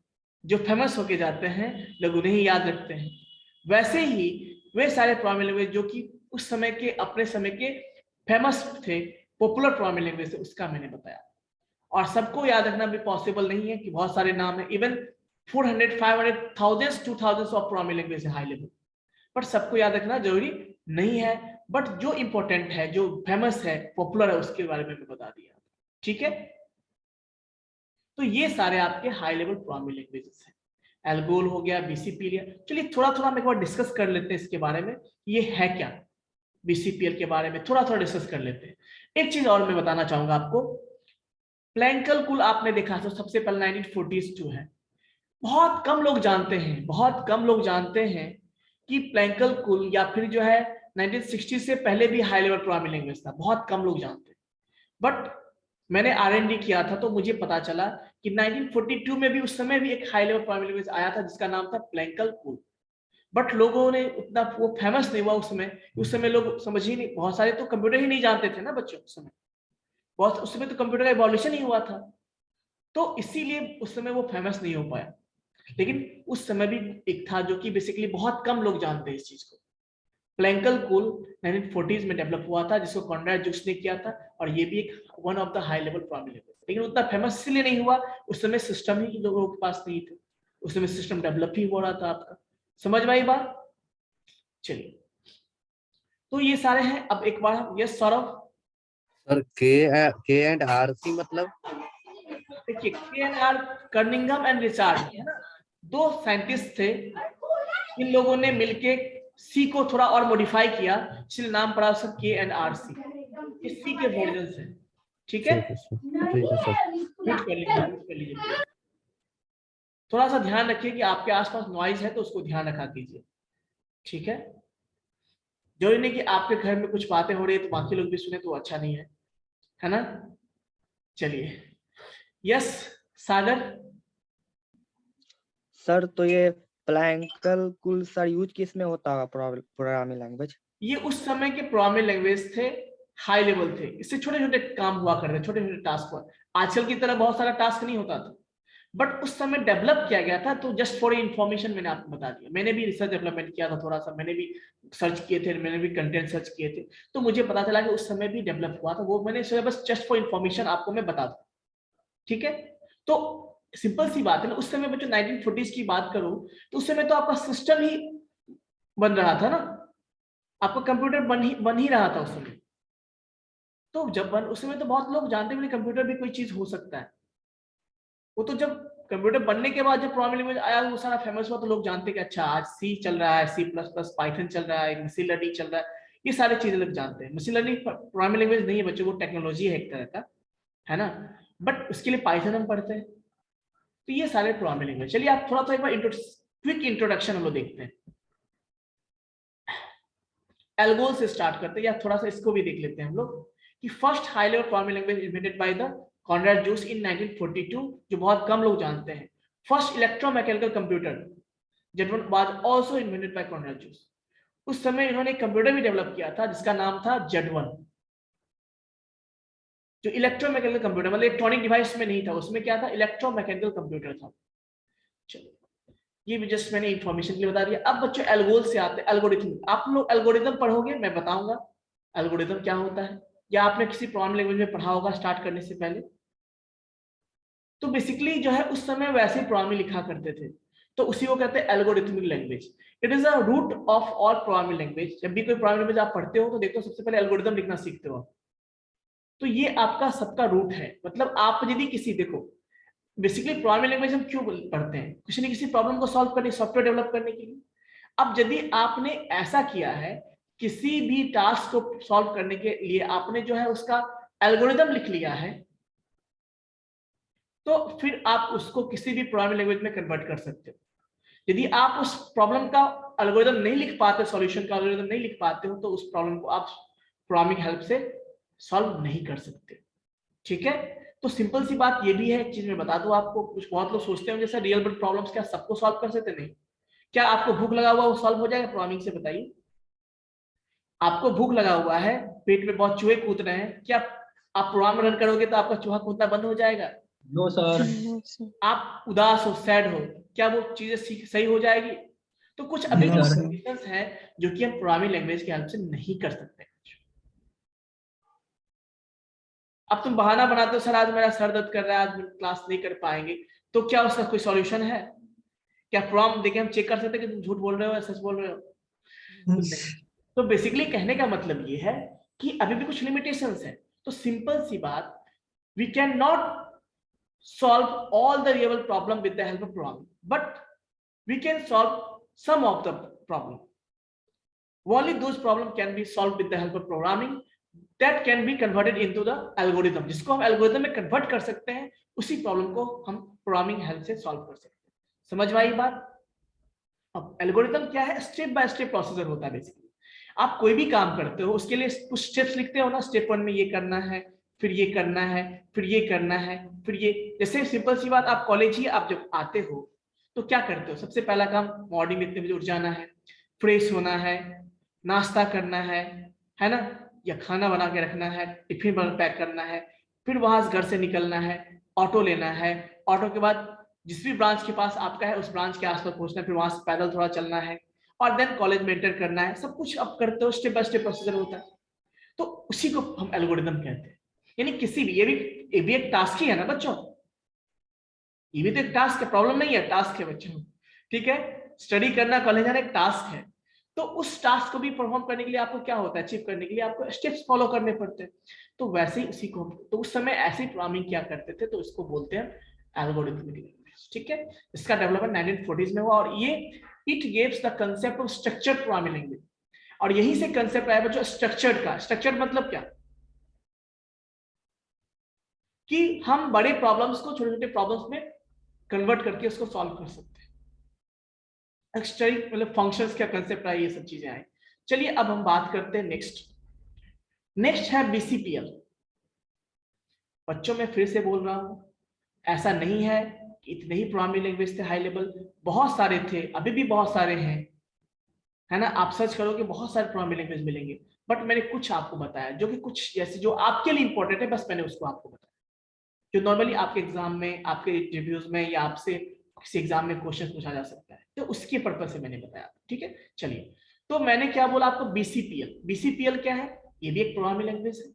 जो फेमस होके जाते हैं, लोग उन्हें ही याद रखते हैं। वैसे ही वे सारे प्रोग्रामिंग लैंग्वेज जो कि उस समय के अपने समय के फेमस थे, पॉपुलर प्रोग्रामिंग लैंग्वेज थे, उसका मैंने बताया। और सबको याद रखना भी पॉसिबल नहीं है कि बहुत सारे नाम है, even 400, 500, thousands, 2000 of programming language है हाई लेवल, बट सबको याद रखना जरूरी नहीं है। बट जो इंपॉर्टेंट है, जो फेमस है, पॉपुलर है, उसके बारे में मैं बता दिया। ठीक है, तो ये सारे आपके हाई लेवल प्रोग्रामिंग लैंग्वेजेस हैं। एल्गोल हो गया, BCPL। चलिए थोड़ा थोड़ा हम एक बार डिस्कस कर लेते हैं इसके बारे में, ये है क्या, BCPL के बारे में थोड़ा थोड़ा डिस्कस कर लेते हैं। एक चीज और मैं बताना चाहूंगा आपको, प्लैंकल आपने देखा तो सबसे पहले 1942 है। बहुत कम लोग जानते हैं, बहुत कम लोग जानते हैं कि प्लैंकल या फिर जो है 1960 से पहले भी हाई लेवल प्रोग्रामिंग लैंग्वेज था, बहुत कम लोग जानते हैं। बट मैंने R&D किया था तो मुझे पता चला कि 1942 में भी, उस समय भी एक हाई लेवल प्रोग्रामिंग लैंग्वेज आया था जिसका नाम था प्लैंकल। बट लोगों ने उतना वो फेमस नहीं हुआ उस समय। उस समय लोग समझ ही नहीं, बहुत सारे तो कंप्यूटर ही नहीं जानते थे ना बच्चों उस समय, बहुत उस समय तो कंप्यूटर का इवोल्यूशन ही हुआ था, तो इसीलिए उस समय वो फेमस नहीं हो पाया। लेकिन उस समय भी एक था जो कि बेसिकली बहुत कम लोग जानते हैं इस चीज को। प्लैंकल 1940s में डेवलप हुआ था, जिसको कॉनराड जुक्स ने किया था, और ये भी एक one of the high level programming language. लेकिन उतना फेमस इसलिए नहीं हुआ, उस समय सिस्टम ही लोगों के पास नहीं थे, उस समय सिस्टम डेवलप ही हो रहा था आपका। समझ में आई बात? चलिए, तो ये सारे हैं। अब एक बार यस सौरभ, सर के एंड आर सी मतलब? देखिए K&R कर्निंघम एंड रिचार्ड है ना, 2 साइंटिस्ट थे, इन लोगों ने मिलके सी को थोड़ा और मॉडिफाई किया, इसलिए नाम पड़ा उसका K&RC। ये सी के वर्जन है। ठीक है, म्यूट कर लीजिए। थोड़ा सा ध्यान रखिए कि आपके आसपास नॉइज है तो उसको ध्यान रखा कीजिए। ठीक है, जरूरी नहीं कि आपके घर में कुछ बातें हो रही है तो बाकी लोग भी सुने तो अच्छा नहीं है ना। चलिए, यस सागर। सर तो ये प्लैंकल सर यूज किस में होता होगा प्रोग्रामिंग लैंग्वेज? ये उस समय के प्रोग्रामिंग लैंग्वेज थे, हाई लेवल थे, इससे छोटे छोटे काम हुआ करते, छोटे छोटे टास्क हुआ। आजकल की तरह बहुत सारा टास्क नहीं होता था, बट उस समय डेवलप किया गया था। तो जस्ट फॉर इंफॉर्मेशन मैंने आपको बता दिया। मैंने भी रिसर्च डेवलपमेंट किया था थोड़ा सा, मैंने भी सर्च किए थे, मैंने भी कंटेंट सर्च किए थे, तो मुझे पता चला कि उस समय भी डेवलप हुआ था वो। मैंने बस जस्ट फॉर इंफॉर्मेशन आपको मैं बता दूं, ठीक है। तो सिंपल सी बात है ना, उस समय बच्चों 1940s की बात करूं तो उस समय तो आपका सिस्टम ही बन रहा था ना, आपका कंप्यूटर बन ही रहा था उस समय। तो जब उस समय तो बहुत लोग जानते भी नहीं कंप्यूटर भी कोई चीज हो सकता है। वो तो जब कंप्यूटर बनने के बाद जब प्रोग्रामिंग लैंग्वेज आया वो सारा फेमस हुआ तो लोग जानते कि अच्छा आज सी चल रहा है, C++, पाइथन चल रहा है, मशीन लर्निंग चल रहा है, ये सारी चीजें लोग जानते हैं। मशीन लर्निंग प्रोग्रामिंग लैंग्वेज नहीं है बच्चों, वो टेक्नोलॉजी है एक तरह का, है ना। बट उसके लिए पाइथन हम पढ़ते हैं, तो ये सारे प्रोग्रामिंग लैंग्वेज। चलिए आप थोड़ा सा एक बार क्विक इंट्रोडक्शन हम लोग देखते हैं। एल्गोल से स्टार्ट करते हैं, या थोड़ा सा इसको भी देख लेते हैं हम लोग कि first high level programming language invented by the Konrad Zuse in 1942, जो बहुत कम लोग जानते हैं। First electromechanical computer that was also invented by Konrad Zuse. उस समय इन्होंने एक कंप्यूटर भी डेवलप किया था जिसका नाम था Z1, जो इलेक्ट्रोमैकेनिकल कंप्यूटर मतलब इलेक्ट्रॉनिक डिवाइस में नहीं था, उसमें क्या था, इलेक्ट्रोमैकेनिकल कंप्यूटर था। चलो ये भी जस्ट मैंने इंफॉर्मेशन के लिए बता दिया। अब बच्चों एल्गोल से आते हैं एल्गोरिथम। आप लोग एल्गोरिथम पढ़ोगे, मैं बताऊंगा एल्गोरिथम क्या होता है, या आपने किसी प्रोग्रामिंग लैंग्वेज में पढ़ा होगा स्टार्ट करने से पहले। तो बेसिकली जो है उस समय वैसे ही प्रोग्रामिंग लिखा करते थे, तो उसी को कहते हैं algorithmic language. It is a root of all programming language. जब भी कोई प्रोग्रामिंग लैंग्वेज आप पढ़ते हो तो देखो सबसे पहले एल्गोरिथम लिखना सीखते हो। तो ये आपका सबका रूट है। मतलब आप यदि किसी, देखो बेसिकली प्रोग्रामिंग लैंग्वेज हम क्यों पढ़ते हैं, किसी न किसी प्रॉब्लम को सॉल्व करने, सॉफ्टवेयर डेवलप करने के लिए। अब यदि आपने ऐसा किया है, किसी भी टास्क को सॉल्व करने के लिए आपने जो है उसका एल्गोरिथम लिख लिया है, तो फिर आप उसको किसी भी प्रोग्रामिंग लैंग्वेज में कन्वर्ट कर सकते हो। यदि आप उस प्रॉब्लम का एल्गोरिथम नहीं लिख पाते, सॉल्यूशन का एल्गोरिथम नहीं लिख पाते हो, तो उस प्रॉब्लम को आप प्रोग्रामिंग हेल्प से सॉल्व नहीं कर सकते, ठीक है। तो सिंपल सी बात ये भी है, एक चीज मैं बता दूं आपको, कुछ बहुत लोग सोचते हैं जैसे रियल वर्ल्ड प्रॉब्लम्स क्या सबको सॉल्व कर सकते, नहीं। क्या आपको भूख लगा हुआ वो सॉल्व हो जाएगा प्रोग्रामिंग से, बताइए। आपको भूख लगा हुआ है, पेट में बहुत चूहे कूद रहे हैं, क्या आप प्रोग्राम रन करोगे तो आपका चूहा कूदना बंद हो जाएगा? No sir. आप उदास हो, सैड हो, क्या वो चीजें सही हो जाएगी? तो कुछ अभी नहीं भी सर। कंडीशंस हैं जो कि हम प्रोग्रामिंग लैंग्वेज के हेल्प से नहीं कर सकते। अब तुम बहाना बनाते हो, सर आज मेरा सर दर्द कर रहा है, आज क्लास नहीं कर पाएंगे, तो क्या उसका कोई सॉल्यूशन है? क्या प्रॉम्प्ट देके हम चेक कर सकते हैं कि तुम झूठ बोल रहे हो या सच बोल रहे हो? तो नहीं। तो बेसिकली कहने का मतलब ये है कि अभी भी कुछ लिमिटेशंस है। तो सिंपल सी बात, we can not solve all the real problem with the help of programming, but we can solve some of the problem. Only those problem can be solved with the help of programming, that can be converted into the algorithm, जिसको हम algorithm में convert कर सकते हैं, उसी problem को हम programming help से solve कर सकते हैं। समझ में आई बात? अब algorithm क्या है? स्टेप बाय स्टेप प्रोसीजर होता है। बेसिकली आप कोई भी काम करते हो उसके लिए कुछ स्टेप्स लिखते हो ना, स्टेप 1 में ये करना है, फिर ये करना है, फिर ये करना है, फिर ये। जैसे सिंपल सी बात, आप कॉलेज ही आप जब आते हो तो क्या करते हो? सबसे पहला काम मॉर्निंग में इतने बजे उठ जाना है, फ्रेश होना है, नाश्ता करना है ना, या खाना बना के रखना है, टिफिन पैक करना है, फिर वहां से घर से निकलना है, ऑटो लेना है, ऑटो के बाद जिस भी ब्रांच के पास आपका है उस ब्रांच के आसपास पहुंचना है, फिर वहां से पैदल थोड़ा चलना है, और देन कॉलेज में एंटर करना है। सब कुछ आप करते हो, स्टेप बाय स्टेप प्रोसीजर होता है। तो उसी को हम एल्गोरिथम कहते हैं। यानी किसी भी, ये भी एक टास्क ही है ना बच्चों, ये भी तो एक टास्क है, प्रॉब्लम नहीं है, टास्क है बच्चों, ठीक है। स्टडी करना, कॉलेज जाना एक टास्क है। तो उस टास्क को भी परफॉर्म करने के लिए आपको क्या होता है, अचीव करने के लिए आपको स्टेप्स फॉलो करने पड़ते हैं। तो वैसे ही उसी को, तो उस समय ऐसी प्रोग्रामिंग क्या करते थे, तो इसको बोलते हैं एल्गोरिथमिक लैंग्वेज, ठीक है। इसका डेवलपमेंट 1940s में हुआ, और ये it gives the concept of structured programming language. और यही से कांसेप्ट आया बच्चों स्ट्रक्चर्ड का। स्ट्रक्चर्ड मतलब क्या, कि हम बड़े प्रॉब्लम्स को छोटे छोटे प्रॉब्लम्स में कन्वर्ट करके उसको सॉल्व कर सकते हैं। एक्स्ट्री मतलब फंक्शंस का कांसेप्ट है, ये सब चीजें आए। चलिए अब हम बात करते हैं नेक्स्ट है बीसीपीएल। बच्चों मैं फिर से बोल रहा हूं, ऐसा नहीं है कि इतने ही प्रोग्रामिंग लैंग्वेज थे हाई लेवल, बहुत सारे थे, अभी भी बहुत सारे हैं, है ना। आप सर्च करोगे बहुत सारे प्रोग्रामिंग लैंग्वेज मिलेंगे, बट मैंने कुछ आपको बताया जो कि कुछ जैसे जो आपके लिए इंपॉर्टेंट है, बस मैंने उसको आपको बताया। जो नॉर्मली आपके एग्जाम में, आपके रिव्यूज में या आपसे किसी एग्जाम में क्वेश्चन पूछा जा सकता है, तो उसके पर्पज से मैंने बताया। ठीक है, चलिए, तो मैंने क्या बोला आपको, बीसीपीएल। बीसीपीएल क्या है? ये भी एक प्रोग्रामिंग लैंग्वेज है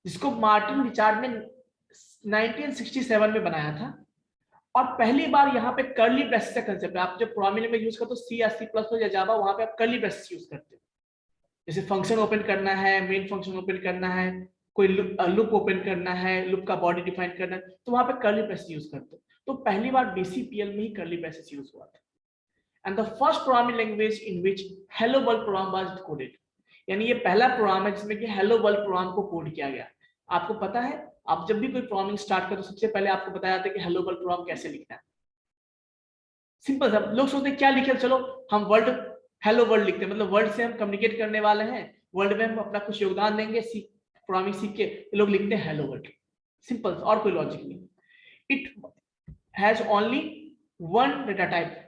जिसको मार्टिन रिचार्ड ने 1967 में बनाया था। और पहली बार यहाँ पे कर्ली ब्रेसेस का कंसेप्ट है। आप जब प्रोग्रामिंग लैंग्वेज यूज करते हो सी या सी प्लस प्लस या जावा, वहां पे आप कर्ली ब्रेसेस यूज करते हो। जैसे फंक्शन ओपन करना है, मेन फंक्शन ओपन करना है, कोई लूप ओपन करना है, लूप का बॉडी डिफाइन करना है, तो वहां पे कर्ली ब्रेसेस यूज करते हो। तो पहली बार बीसीपीएल में ही कर्ली ब्रेसेस यूज हुआ था। And the first programming language in which hello world program was coded, यानी ये पहला प्रोग्राम है जिसमें कि हेलो वर्ल्ड प्रोग्राम को कोड किया गया। आपको पता है, आप जब भी कोई प्रोग्रामिंग स्टार्ट करो, सबसे पहले आपको बताया जाता है कि हेलो वर्ल्ड प्रोग्राम कैसे लिखना है। सिंपल सा, लोग सोचते हैं क्या लिखे, चलो हम वर्ल्ड, हेलो वर्ल्ड लिखते हैं, मतलब वर्ल्ड से हम कम्युनिकेट करने वाले हैं, वर्ल्ड में हम अपना कुछ योगदान देंगे, प्रोग्रामिंग सीख के लोग लिखते हैं हेलो वर्ल्ड। सिंपल, और कोई लॉजिक नहीं। It has only one data type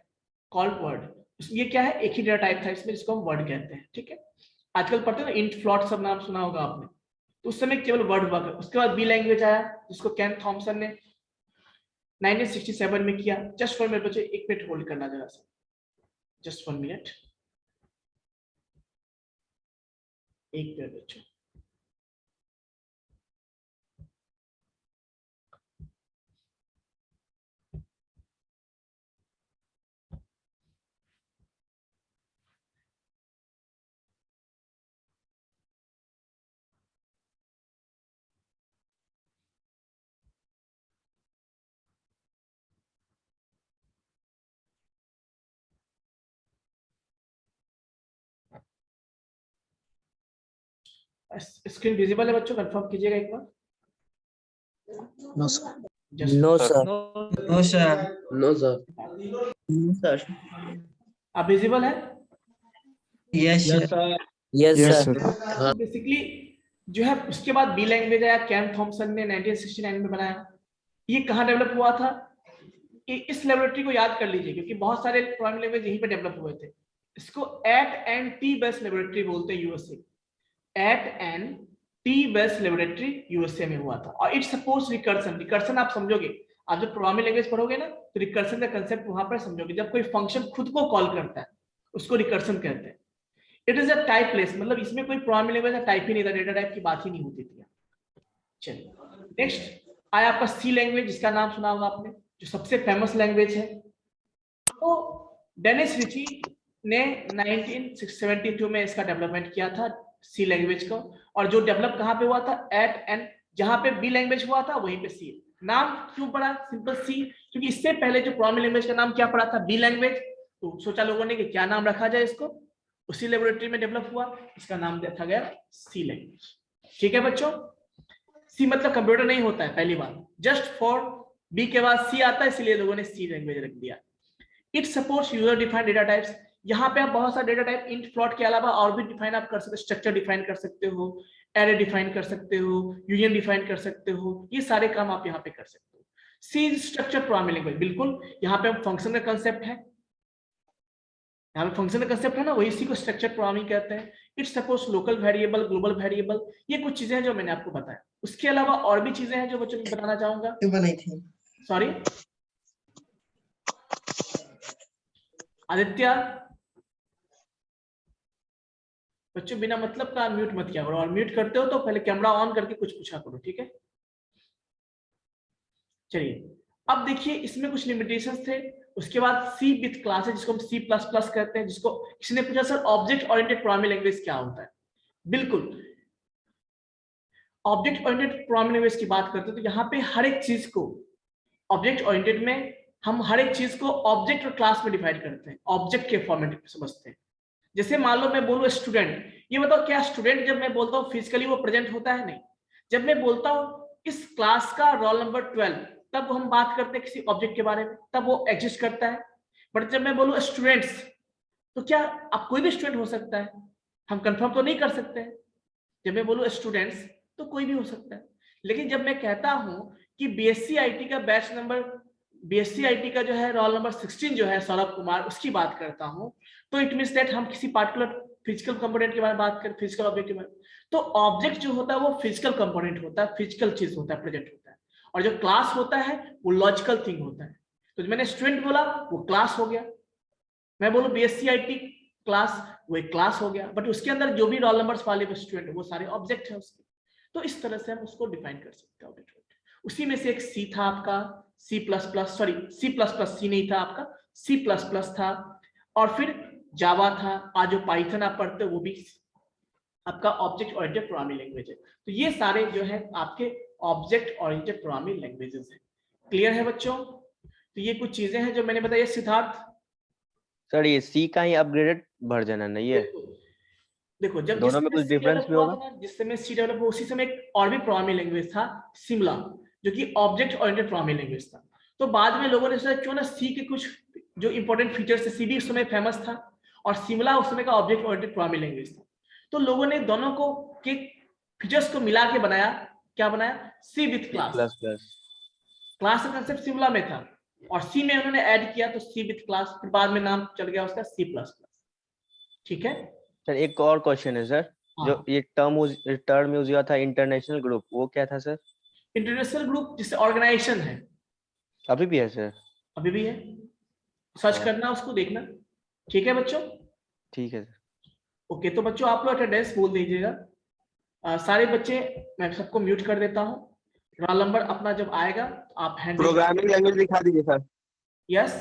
called word. ये क्या है, एक ही डेटा टाइप था इसमें, जिसको हम वर्ड कहते हैं। ठीक है, आजकल पढ़ते हैं ना इंट, फ्लोट, सब नाम सुना होगा आपने, तो उस समय केवल वर्ड हुआ। उसके बाद बी लैंग्वेज आया, जिसको केन थॉमसन ने 1967 में किया। जस्ट 1 मिनट बच्चे, 1 मिनट होल्ड करना जरा सा, जस्ट 1 मिनट, 1 मिनट बच्चों। स्क्रीन विजिबल है बच्चों, कंफर्म कीजिएगा एक बार। No sir. Just- no sir. No sir. No sir. No sir. अब विजिबल है? Yes sir. Yes Yes, sir. sir. Basically जो है, उसके बाद बी लैंग्वेज आया, केन थॉमसन ने 1969 में बनाया। ये कहाँ डेवलप हुआ था? इस लेबोरेटरी को याद कर लीजिए, क्योंकि बहुत सारे प्रोग्रामिंग लैंग्वेज यहीं पे डेवलप हुए थे। इसको A T and T base laboratory बोलते हैं, USA. A T and T base laboratory USA में हुआ था। और इट सपोर्ट्स रिकर्सन। रिकर्सन आप समझोगे, आप जब प्रोग्रामिंग लैंग्वेज पढ़ोगे ना, तो रिकर्सन का कंसेप्ट वहां पर समझोगे। जब कोई फंक्शन खुद को कॉल करता है, उसको रिकर्सन कहते हैं। इट इज अ टाइपलेस, मतलब इसमें कोई प्रोग्रामिंग लैंग्वेज का टाइप ही नहीं था, डेटा टाइप की बात ही नहीं होती थी। चलिए, नेक्स्ट आया आपका सी लैंग्वेज, जिसका नाम सुना होगा आपने, जो सबसे फेमस लैंग्वेज है। तो डेनिस रिची ने 1972 में इसका डेवलपमेंट किया था, सी लैंग्वेज का। और जो डेवलप कहाँ पे हुआ था? एट एंड, जहां पे बी लैंग्वेज हुआ था वहीं पे सी। नाम क्यों पड़ा सिंपल सी? क्योंकि इससे पहले जो प्रोग्रामिंग लैंग्वेज का नाम क्या पड़ा था? B language. तो सोचा लोगों ने कि क्या नाम रखा जाए इसको, उसी लेबोरेटरी में डेवलप हुआ, इसका नाम रखा गया सी लैंग्वेज। ठीक है बच्चों, सी मतलब कंप्यूटर नहीं होता है, पहली बार, जस्ट फॉर बी के बाद सी आता है, इसलिए लोगों ने सी लैंग्वेज रख दिया। It supports user defined data types. यहाँ पे आप बहुत सारे डेटा टाइप, इंट, फ्लोट के अलावा और भी डिफाइन आप कर सकते हो। स्ट्रक्चर डिफाइन कर सकते हो, एरे डिफाइन कर सकते हो, यूनियन डिफाइन कर सकते हो, ये सारे काम आप यहाँ पे कर सकते हो। सी इज स्ट्रक्चर प्रोग्रामिंग लैंग्वेज, बिल्कुल। यहाँ पे हम फंक्शन का कंसेप्ट है, यहाँ पे फंक्शन का कंसेप्ट है ना, वही इसी को स्ट्रक्चर प्रोग्रामिंग कहते हैं। It supports local variable, global variable, ये कुछ चीजें हैं जो मैंने आपको बताया। उसके अलावा और भी चीजें हैं जो बच्चों को बताना चाहूंगा। बनाई थी। सॉरी आदित्य, बच्चों बिना मतलब का म्यूट मत किया करो, और म्यूट करते हो तो पहले कैमरा ऑन करके कुछ पूछा करो, ठीक है। चलिए, अब देखिए इसमें कुछ लिमिटेशंस थे। उसके बाद सी विथ क्लासेस, जिसको हम सी प्लस प्लस कहते हैं, जिसको किसी ने पूछा sir object oriented programming language क्या होता है। बिल्कुल, ऑब्जेक्ट ओरिएंटेड प्रोग्रामिंग लैंग्वेज की बात करते हैं तो यहाँ पे हर एक चीज को ऑब्जेक्ट ओरिएंटेड में हम हर एक चीज को ऑब्जेक्ट और क्लास में डिवाइड करते हैं, ऑब्जेक्ट के फॉर्मेट में समझते हैं। जैसे मान लो मैं बोलूं स्टूडेंट, ये बताओ क्या स्टूडेंट जब मैं बोलता हूँ फिजिकली वो प्रेजेंट होता है? नहीं। जब मैं बोलता हूँ इस क्लास का रोल नंबर 12, तब हम बात करते हैं किसी ऑब्जेक्ट के बारे में, तब वो एग्जिस्ट करता है। बट जब मैं बोलूं स्टूडेंट्स, तो क्या आप कोई भी स्टूडेंट हो सकता है, हम कंफर्म तो नहीं कर सकते हैं। जब मैं बोलूं स्टूडेंट्स तो कोई भी हो सकता है। लेकिन जब मैं कहता हूं कि बीएससी आईटी का बैच नंबर, बीएससी आईटी का जो है रोल नंबर 16 जो है सौरभ कुमार, उसकी बात करता हूं, तो इट मींस दैट हम किसी पार्टिकुलर फिजिकल कंपोनेंट के बारे में बात करें, फिजिकल ऑब्जेक्ट के बारे में। तो ऑब्जेक्ट जो होता है वो फिजिकल कंपोनेंट होता है, फिजिकल चीज होता है, प्रेजेंट होता है। और जो क्लास होता है वो लॉजिकल थिंग होता है। तो जो मैंने स्टूडेंट बोला वो क्लास हो गया, मैं बोलूं BSc IT क्लास, वो एक क्लास हो गया, बट उसके अंदर जो भी रोल नंबर्स वाले स्टूडेंट वो सारे ऑब्जेक्ट है उसके। तो इस तरह से हम उसको डिफाइन कर सकते हैं ऑब्जेक्ट। उसी में से एक सी था आपका, C++, सॉरी C++ नहीं था आपका, C++ था, और फिर जावा था। आज जो पाइथन आप पढ़ते हो वो भी आपका ऑब्जेक्ट ओरिएंटेड प्रोग्रामिंग लैंग्वेज है। तो ये सारे जो है आपके ऑब्जेक्ट ओरिएंटेड प्रोग्रामिंग लैंग्वेजेस हैं। क्लियर है बच्चों? तो ये कुछ चीजें हैं जो मैंने बताया। सिद्धार्थ सर ये सी का ही अपग्रेडेड वर्जन है ना ये? देखो जब जिस दोनों में समय कुछ सी डिफरेंस डेवलप भी हुआ होगा? था ना, जिस समय सी डेवलप हुआ उसी समय एक और भी प्रोग्रामिंग लैंग्वेज था सिमला, जो कि ऑब्जेक्ट ओरिएंटेड प्रोग्रामिंग लैंग्वेज था। तो बाद में लोगों ने सोचा क्यों ना सी के कुछ जो इंपॉर्टेंट फीचर्स थे, सी भी उस समय फेमस था और सिमला उस समय का ऑब्जेक्ट ओरिएंटेड प्रोग्रामिंग लैंग्वेज था। तो लोगों ने दोनों को के फीचर्स को मिला के बनाया, क्या बनाया? सी विथ क्लास। क्लास का कंसेप्ट सिमला में था और सी में उन्होंने ऐड किया तो सी विथ क्लास, फिर बाद में नाम चल गया उसका C++। ठीक है सर एक और क्वेश्चन है सर, जो हाँ। ये टर्म यूज हुआ था इंटरनेशनल ग्रुप, वो क्या था सर? इंटरनेशनल ग्रुप जिससे ऑर्गेनाइजेशन है, अभी भी है सर? अभी भी है, सर्च हाँ। करना उसको, देखना। ठीक है बच्चों? ठीक है सर। ओके, तो बच्चों आप लोग अटेंडेंस बोल दीजिएगा। सारे बच्चे, मैं सबको म्यूट कर देता हूँ। रोल नंबर अपना जब आएगा तो आप हैंड प्रोग्रामिंग लैंग्वेज दिखा दीजिए सर। यस,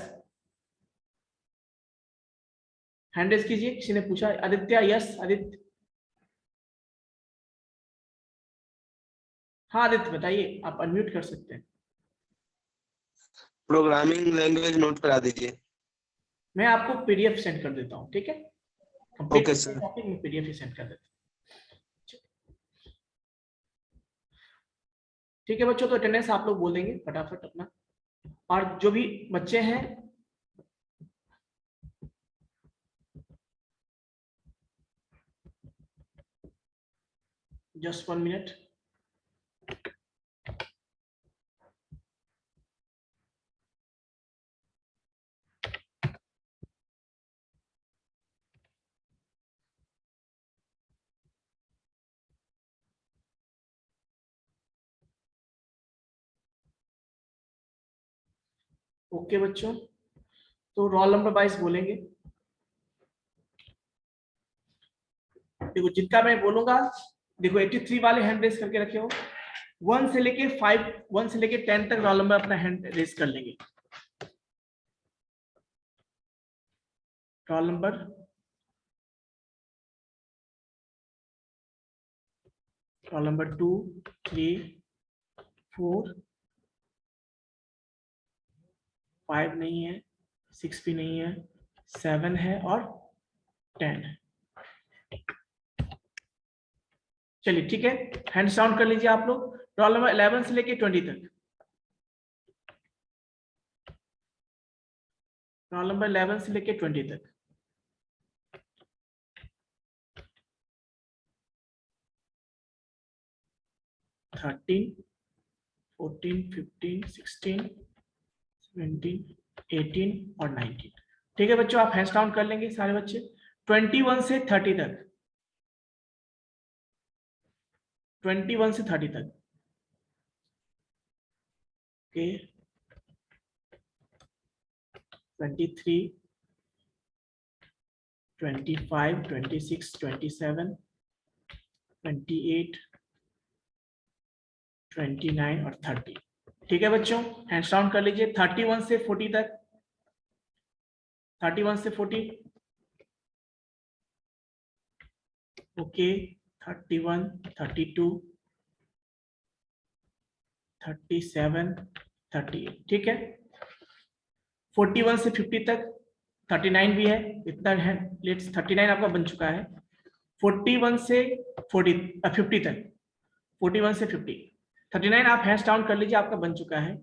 हैंड रेज कीजिए। किसी ने पूछा आदित्य? यस आदित्य। हाँ आदित्य बताइए, आप अनम्यूट कर सकते हैं। प्रोग्रामिंग लैंग्वेज नोट करा दीजिए। मैं आपको PDF सेंड कर देता हूँ, ठीक है? Complete okay sir. टॉपिक में PDF ही सेंड कर देता हूँ। ठीक है बच्चों, तो अटेंडेंस आप लोग बोल देंगे फटाफट अपना, और जो भी बच्चे हैं जस्ट 1 मिनट। ओके बच्चों, तो रोल नंबर वाइज बोलेंगे। देखो जिनका मैं बोलूंगा, देखो 83 वाले हैंड रेस करके रखे हो। 1 से लेके 10 तक रोल नंबर अपना हैंड रेस कर लेंगे। रोल नंबर रोल नंबर 2, 3, 4, 5 नहीं है, 6 भी नहीं है, 7 है और 10 है। चलिए ठीक है, हैंड्स डाउन कर लीजिए आप लोग। रोल नंबर 11 से लेके 20 तक। रोल नंबर 11 से लेके 20 तक। थर्टीन, 14, 15, 16, 17, 18 और 19। ठीक है बच्चों, आप हैंड्स डाउन कर लेंगे सारे बच्चे। 21 से 30 तक, 21 से 30 तक। ओके, 23, 25, 26, 27, 28, 29 और 30। ठीक है बच्चों, हैंड्स डाउन कर लीजिए। 31 से 40 तक, 31 से 40। ओके, 31, 32, 37, 38। ठीक है, 41 से 50 तक, 39 भी है, इतना है। लेट्स 39 आपका बन चुका है। 41 से 50 तक, 41 से 50, 39 आप हैंड्स डाउन कर लीजिए, आपका बन चुका है।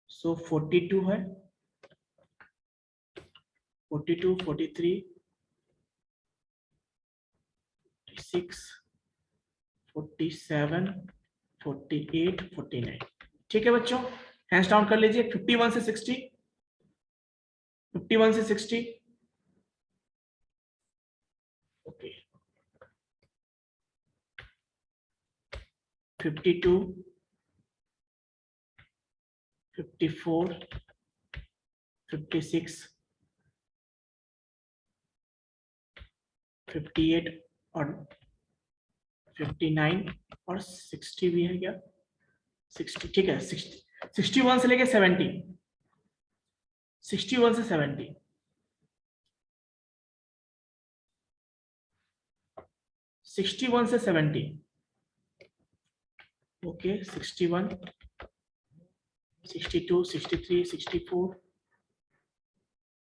सो 42 है, 42, 43, 46, 47, 48, 49। ठीक है बच्चों, हैंड्स डाउन कर लीजिए। 51 से 60, 51 से 60। ओके, 52, 54, 56, 58 और 59 और 60 भी है क्या? 60 ठीक है। 61 से लेके 70, 61 से 70, 61 से 70, ओके। 61, 62, 63, 64,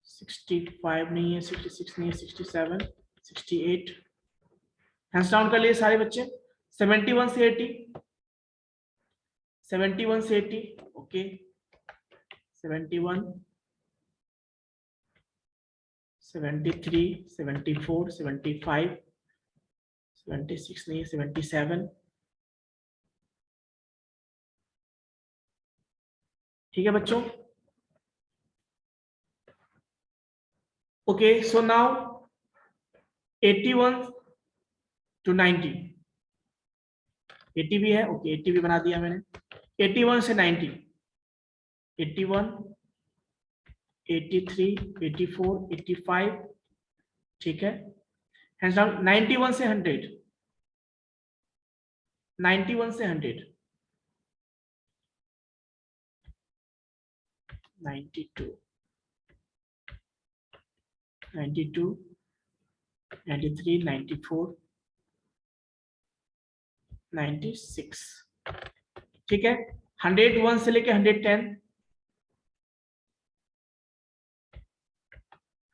65 नहीं है, 66 नहीं है, 67, 68, हैंड्स डाउन कर लिए सारे बच्चे। 71 से 80, 71 से 80, ओके। 71, 73, 74, 75, 76 नहीं है, 77, ठीक है बच्चों। ओके, सो नाउ 81 to 90, 80 भी है, ओके 80 भी बना दिया मैंने। 81 से 90, 81, 83, 84, 85, ठीक है। Hands down. 91 से 100, 91 से 100, 92, 92, 93, 94, 96, ठीक है। 101 से लेके 110,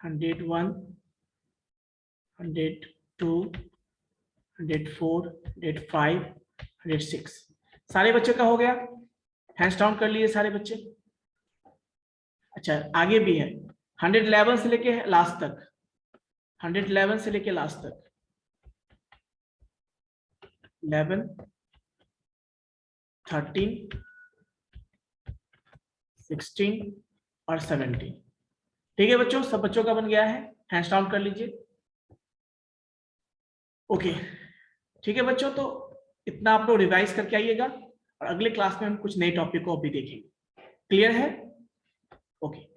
101, 102, 104, 105, 106, सारे बच्चे का हो गया। हैंड्स डाउन कर लिए सारे बच्चे। अच्छा, आगे भी है 111 से लेके लास्ट तक, 111 से लेके लास्ट तक, 11, 13, 16 और 17, ठीक है बच्चों। सब बच्चों का बन गया है, हैंड्स डाउन कर लीजिए। ओके, ठीक है बच्चों, तो इतना आप लोग रिवाइज करके आइएगा और अगले क्लास में हम कुछ नए टॉपिक को अभी देखेंगे। क्लियर है? ओके।